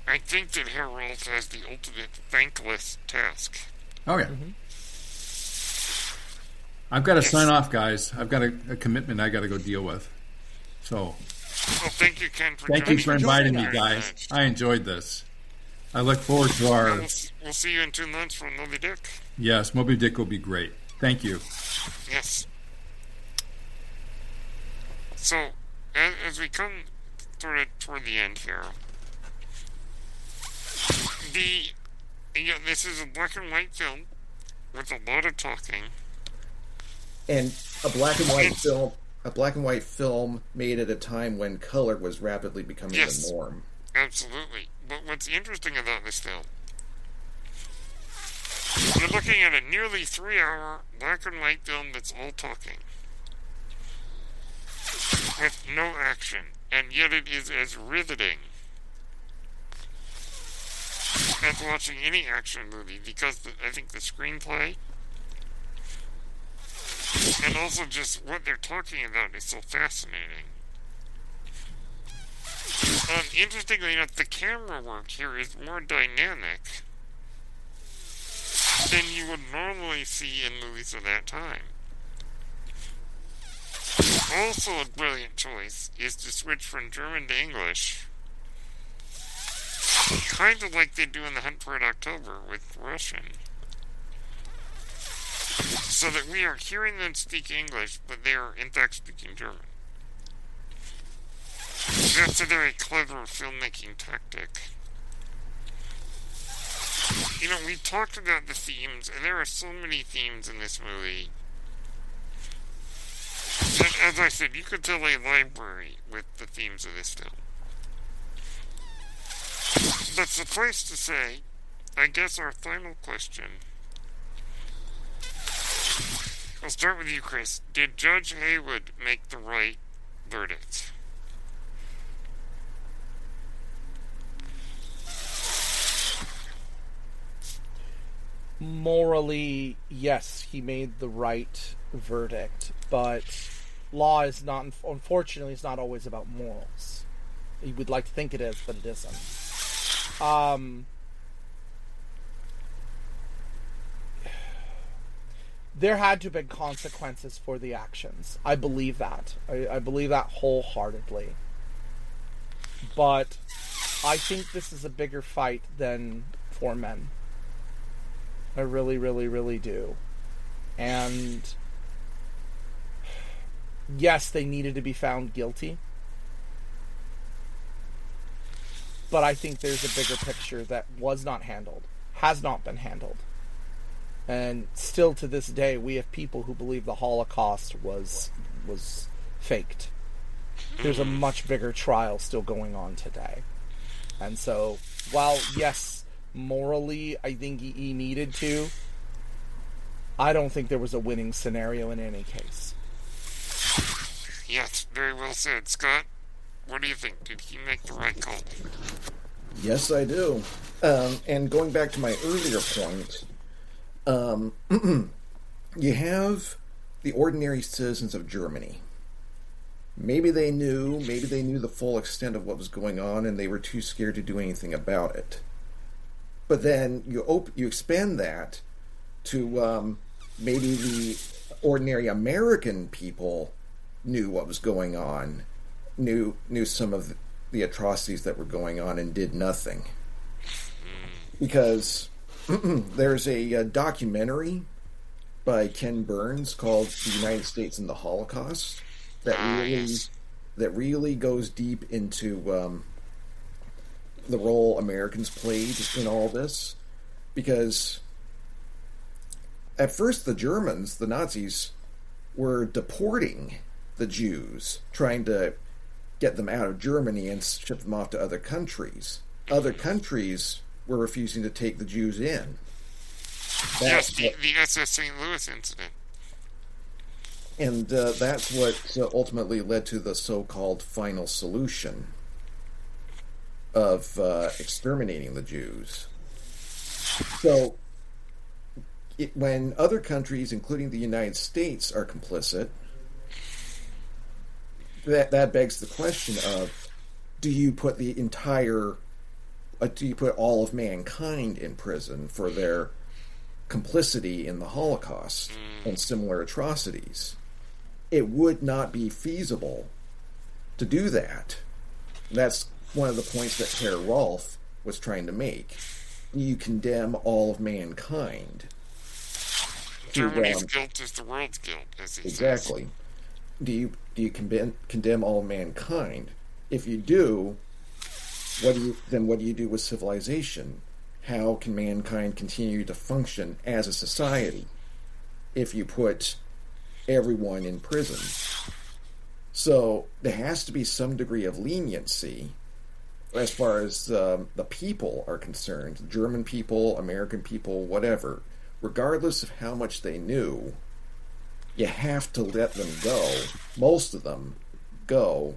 I think that Herr Rolf has the ultimate thankless task. Oh, yeah. Mm-hmm. I've got to sign off, guys. I've got a commitment I got to go deal with. So, well, thank you, Ken, for thank you for inviting me, guys. I enjoyed this. I look forward to our... We'll see you in 2 months for Moby Dick. Yes, Moby Dick will be great. Thank you. Yes. So, as we come toward the end here, this is a black and white film with a lot of talking. And a black and white film made at a time when color was rapidly becoming the norm. Absolutely. But what's interesting about this film, you're looking at a nearly 3-hour black and white film that's all talking, with no action, and yet it is as riveting as watching any action movie, because I think the screenplay and also just what they're talking about is so fascinating. Interestingly enough, the camera work here is more dynamic than you would normally see in movies of that time. Also a brilliant choice is to switch from German to English, kind of like they do in The Hunt for Red October with Russian, so that we are hearing them speak English, but they are in fact speaking German. That's a very clever filmmaking tactic. You know, we talked about the themes, and there are so many themes in this movie that, as I said, you could fill a library with the themes of this film. But suffice to say, I guess our final question I'll start with you, Chris. Did Judge Haywood make the right verdict? Morally, yes, he made the right verdict, but law is not, unfortunately, it's not always about morals. You would like to think it is, but it isn't. There had to have been consequences for the actions. I believe that. I believe that wholeheartedly. But I think this is a bigger fight than for men. I really, really, really do. And yes, they needed to be found guilty. But I think there's a bigger picture that was not handled, has not been handled. And still to this day, we have people who believe the Holocaust was faked. There's a much bigger trial still going on today. And so, while, yes, morally, I think he needed to, I don't think there was a winning scenario in any case. Yes, very well said. Scott, what do you think? Did he make the right call? Yes, I do. And going back to my earlier point, you have the ordinary citizens of Germany. Maybe they knew the full extent of what was going on, and they were too scared to do anything about it. But then you expand that to maybe the ordinary American people knew what was going on, knew some of the atrocities that were going on, and did nothing. Because there's a documentary by Ken Burns called "The United States and the Holocaust" that really goes deep into the role Americans played in all this. Because at first the Germans, the Nazis, were deporting the Jews, trying to get them out of Germany and ship them off to other countries. Other countries were refusing to take the Jews in. Yes, the SS St. Louis incident. And that's what ultimately led to the so-called final solution of exterminating the Jews. So, when other countries, including the United States, are complicit, that begs the question of, do you put all of mankind in prison for their complicity in the Holocaust and similar atrocities? It would not be feasible to do that. That's one of the points that Herr Rolf was trying to make. You condemn all of mankind. Germany's guilt is the world's guilt, as he exactly. says. Do you condemn all mankind? If you do, what do you do with civilization? How can mankind continue to function as a society if you put everyone in prison? So there has to be some degree of leniency as far as the people are concerned, German people, American people, whatever. Regardless of how much they knew, you have to let them go, most of them go,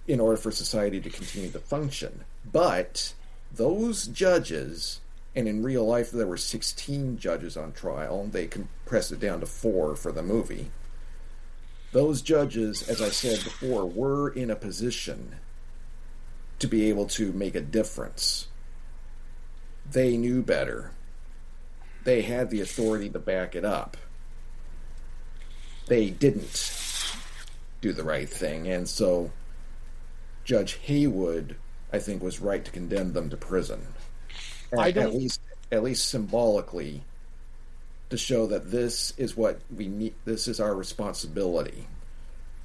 in order for society to continue to function. But those judges, and in real life there were 16 judges on trial, they compressed it down to 4 for the movie. Those judges, as I said before, were in a position to be able to make a difference. They knew better. They had the authority to back it up. They didn't do the right thing, and so Judge Haywood, I think, was right to condemn them to prison. At least symbolically, to show that this is what we need. This is our responsibility.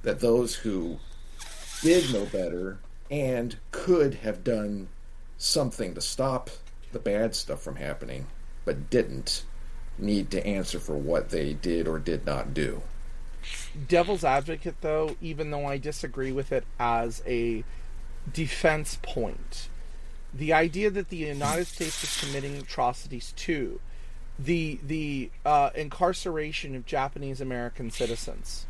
That those who did know better and could have done something to stop the bad stuff from happening, but didn't, need to answer for what they did or did not do. Devil's advocate, though, even though I disagree with it as a defense point, the idea that the United States was committing atrocities too, the incarceration of Japanese American citizens.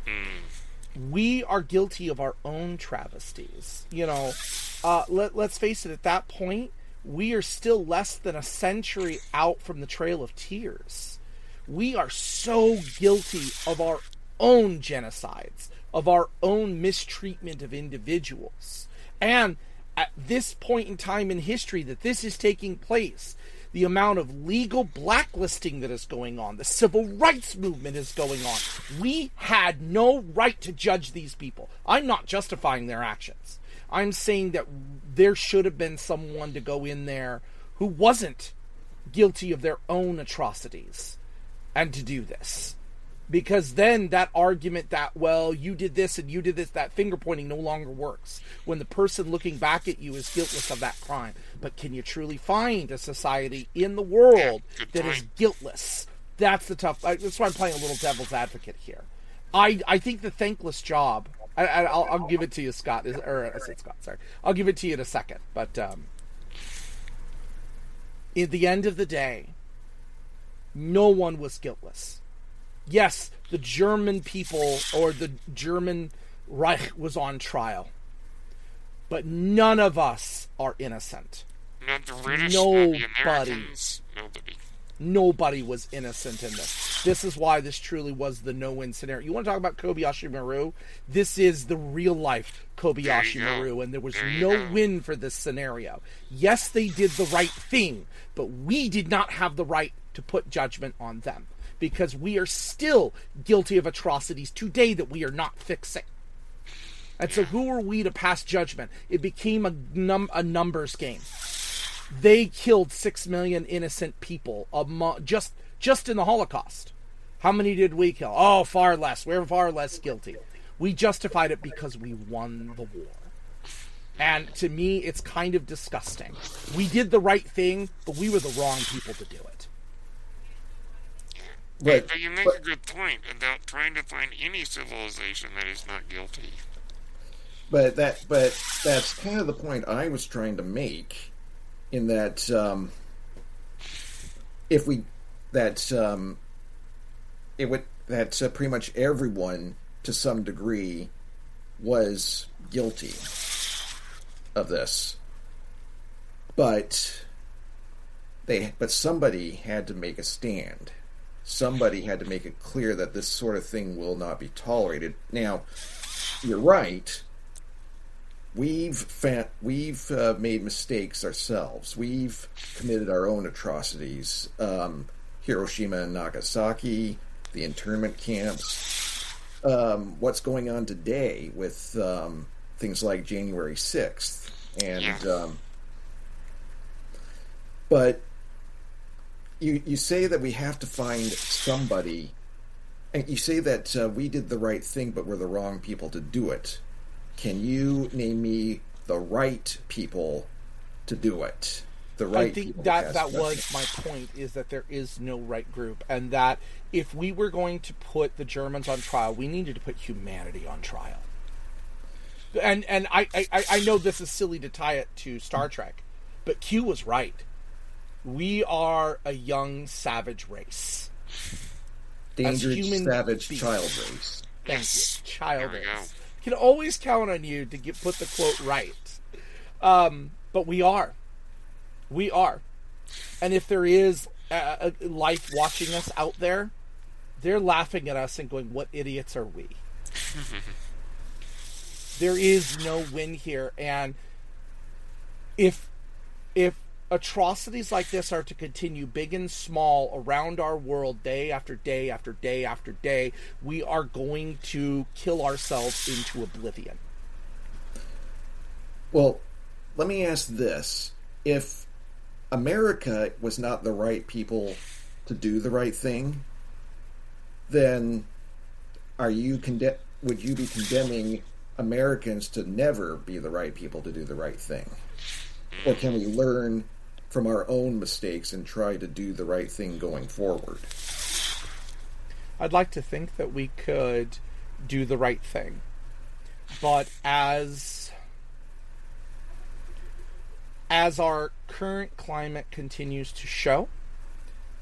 We are guilty of our own travesties. Let's face it, at that point, we are still less than a century out from the Trail of Tears. We are so guilty of our own genocides, of our own mistreatment of individuals. And at this point in time in history that this is taking place, the amount of legal blacklisting that is going on, the civil rights movement is going on. We had no right to judge these people. I'm not justifying their actions. I'm saying that there should have been someone to go in there who wasn't guilty of their own atrocities and to do this. Because then that argument that, well, you did this and you did this, that finger pointing no longer works. When the person looking back at you is guiltless of that crime. But can you truly find a society in the world that is guiltless? That's the tough. That's why I'm playing a little devil's advocate here. I think the thankless job. I'll give it to you, Scott. I said Scott. Sorry. I'll give it to you in a second. But at the end of the day, no one was guiltless. Yes, the German people or the German Reich was on trial. But none of us are innocent. Not the British, not the Nobody. Americans, nobody. Nobody was innocent in this. This is why this truly was the no-win scenario. You want to talk about Kobayashi Maru? This is the real-life Kobayashi Maru, and there was no win for this scenario. Yes, they did the right thing, but we did not have the right to put judgment on them, because we are still guilty of atrocities today that we are not fixing. And so who are we to pass judgment? It became a numbers game. They killed 6 million innocent people just in the Holocaust. How many did we kill? Oh, far less. We're far less guilty. We justified it because we won the war. And to me, it's kind of disgusting. We did the right thing, but we were the wrong people to do it. But you make a good point about trying to find any civilization that is not guilty. But that's kind of the point I was trying to make, in that pretty much everyone to some degree was guilty of this, but somebody had to make a stand. Somebody had to make it clear that this sort of thing will not be tolerated. Now, you're right. We've made mistakes ourselves. We've committed our own atrocities. Hiroshima and Nagasaki, the internment camps. What's going on today with things like January 6th. And but you say that we have to find somebody, and you say that we did the right thing, but we're the wrong people to do it. Can you name me the right people to do it? The right. I think that was my point, is that there is no right group, and that if we were going to put the Germans on trial, we needed to put humanity on trial. And I know this is silly to tie it to Star Trek, but Q was right. We are a young, savage race. Dangerous, savage child race. Thank you. Child race. Can always count on you to put the quote right. But we are. We are. And if there is a life watching us out there, they're laughing at us and going, what idiots are we? There is no win here. And if atrocities like this are to continue, big and small, around our world, day after day after day after day, we are going to kill ourselves into oblivion. Well, let me ask this. If America was not the right people to do the right thing, then would you be condemning Americans to never be the right people to do the right thing? Or can we learn from our own mistakes and try to do the right thing going forward? I'd like to think that we could do the right thing. But as our current climate continues to show,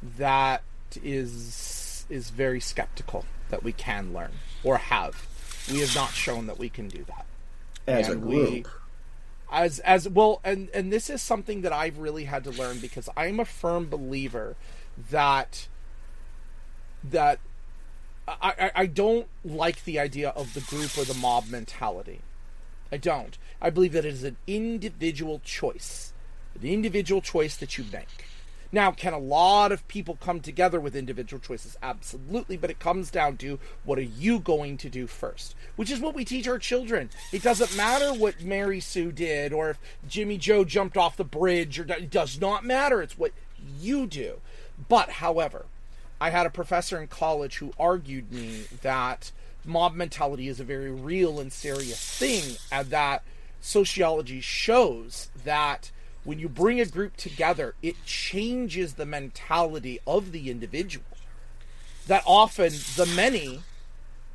that subject is very skeptical that we can learn or have. We have not shown that we can do that as a group. As well, and this is something that I've really had to learn, because I'm a firm believer that I don't like the idea of the group or the mob mentality. I don't. I believe that it is an individual choice. An individual choice that you make. Now, can a lot of people come together with individual choices? Absolutely, but it comes down to, what are you going to do first? Which is what we teach our children. It doesn't matter what Mary Sue did, or if Jimmy Joe jumped off the bridge, it does not matter. It's what you do. But, however, I had a professor in college who argued me that mob mentality is a very real and serious thing, and that sociology shows that when you bring a group together, it changes the mentality of the individual. That often the many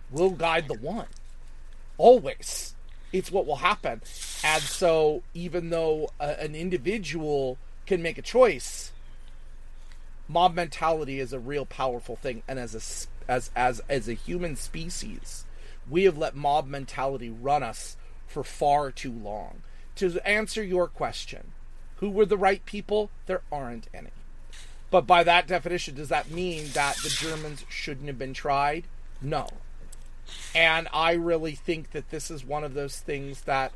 will guide the one. Always. It's what will happen. And so even though an individual can make a choice, mob mentality is a real powerful thing. And as a human species, we have let mob mentality run us for far too long. To answer your question, who were the right people? There aren't any. But by that definition, does that mean that the Germans shouldn't have been tried? No. And I really think that this is one of those things that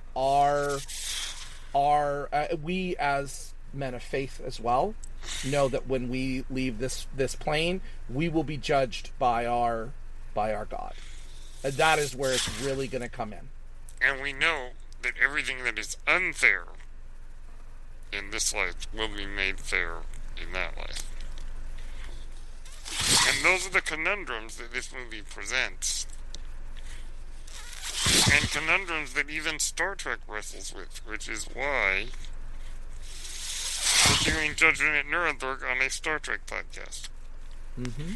we as men of faith as well know that when we leave this plane, we will be judged by our God. And that is where it's really going to come in. And we know that everything that is unfair in this life will be made fair in that life. And those are the conundrums that this movie presents. And conundrums that even Star Trek wrestles with, which is why we're doing Judgment at Nuremberg on a Star Trek podcast. Mm-hmm.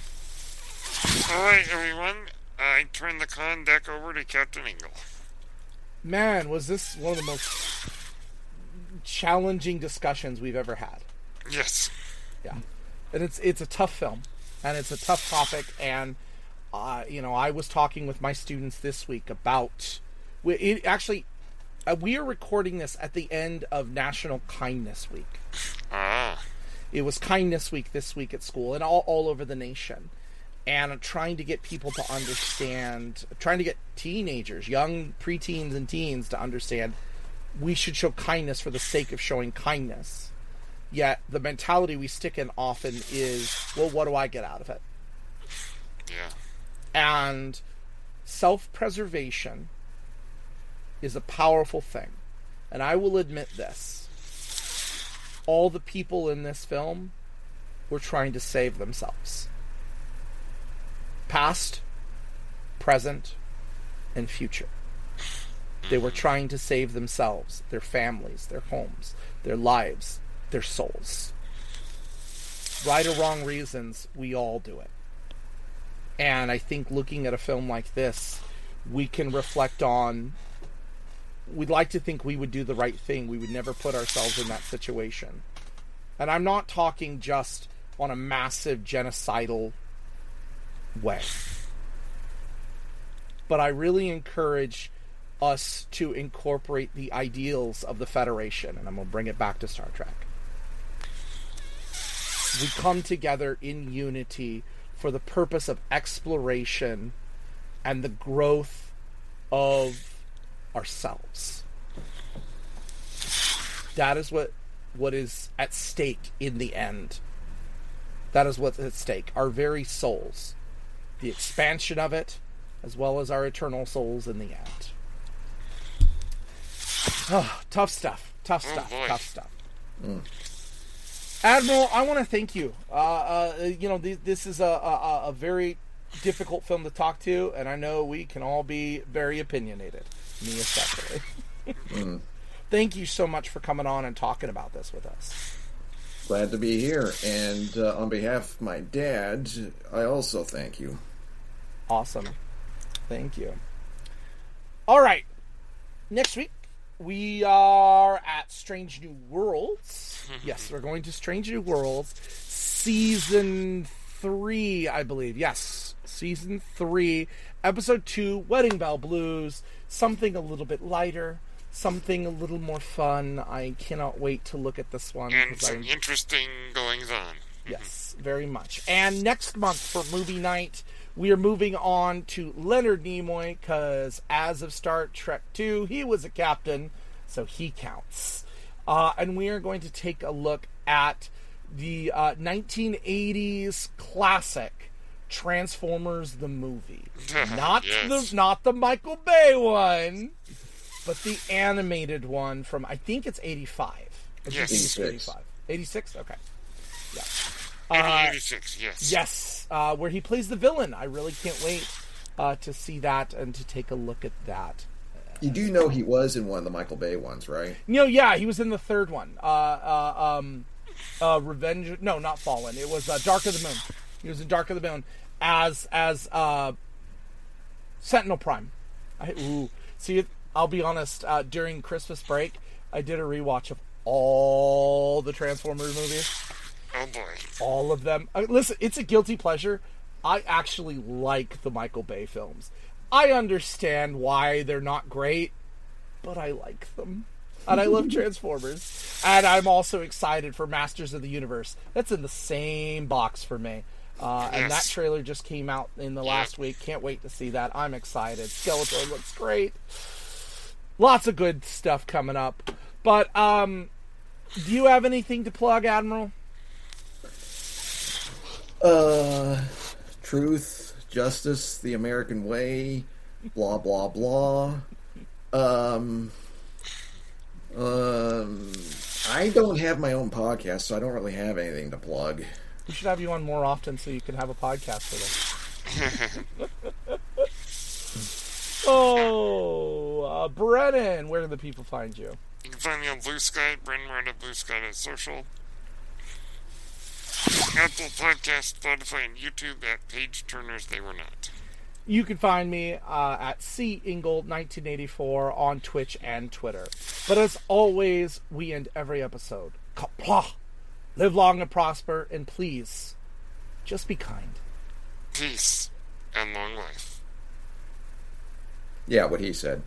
Alright, everyone. I turn the con deck over to Captain Ingle. Man, was this one of the most challenging discussions we've ever had. Yes. Yeah. And it's a tough film, and it's a tough topic, and I was talking with my students this week about we are recording this at the end of National Kindness Week. It was Kindness Week this week at school and all over the nation. And I'm trying to get people to understand, trying to get teenagers, young preteens and teens to understand we should show kindness for the sake of showing kindness. Yet the mentality we stick in often is, well, what do I get out of it? Yeah. And self-preservation is a powerful thing. And I will admit this. All the people in this film were trying to save themselves. Past, present, and future. They were trying to save themselves, their families, their homes, their lives, their souls. Right or wrong reasons, we all do it. And I think looking at a film like this, we can reflect on, we'd like to think we would do the right thing. We would never put ourselves in that situation. And I'm not talking just on a massive genocidal way. But I really encourage us to incorporate the ideals of the Federation, and I'm going to bring it back to Star Trek. We come together in unity for the purpose of exploration and the growth of ourselves. That is what is at stake in the end. That is what's at stake. Our very souls. The expansion of it, as well as our eternal souls in the end. Oh, tough stuff. Tough stuff. Mm. Admiral, I want to thank you. This is a very difficult film to talk to, and I know we can all be very opinionated. Me especially. Thank you so much for coming on and talking about this with us. Glad to be here, and on behalf of my dad, I also thank you. Awesome. Thank you. All right. Next week, we are at Strange New Worlds. Yes, we're going to Strange New Worlds, Season 3, I believe. Yes, season 3, episode 2, Wedding Bell Blues. Something a little bit lighter, something a little more fun. I cannot wait to look at this one. And some interesting goings on. Yes, very much. And next month for movie night, we are moving on to Leonard Nimoy, because as of Star Trek II, he was a captain, so he counts. And we are going to take a look at the 1980s classic Transformers the movie. Not the Michael Bay one, but the animated one from, I think it's 85. Yes. 86. 86? Okay. Yeah. 86, yes. Yes, where he plays the villain. I really can't wait to see that and to take a look at that. You do know he was in one of the Michael Bay ones, right? Yeah, he was in the third one. Revenge... No, not Fallen. It was Dark of the Moon. He was in Dark of the Moon as Sentinel Prime. See, I'll be honest, during Christmas break, I did a rewatch of all the Transformers movies. Oh boy. All of them. Listen, it's a guilty pleasure. I actually like the Michael Bay films. I understand why they're not great, but I like them. And I love Transformers. And I'm also excited for Masters of the Universe. That's in the same box for me. And that trailer just came out in the last week. Can't wait to see that. I'm excited. Skeletor looks great. Lots of good stuff coming up. But, do you have anything to plug, Admiral? Truth, justice, the American way, blah, blah, blah. I don't have my own podcast, so I don't really have anything to plug. We should have you on more often so you can have a podcast with us. Brennan, where do the people find you? You can find me on Blue Sky, Brennan Wright at Blue Sky Social. Apple Podcast, Spotify, and YouTube at Page Turners They Were Not. You can find me at cingold1984 on Twitch and Twitter. But as always, we end every episode. Kapla! Live long and prosper, and please, just be kind. Peace and long life. Yeah, what he said.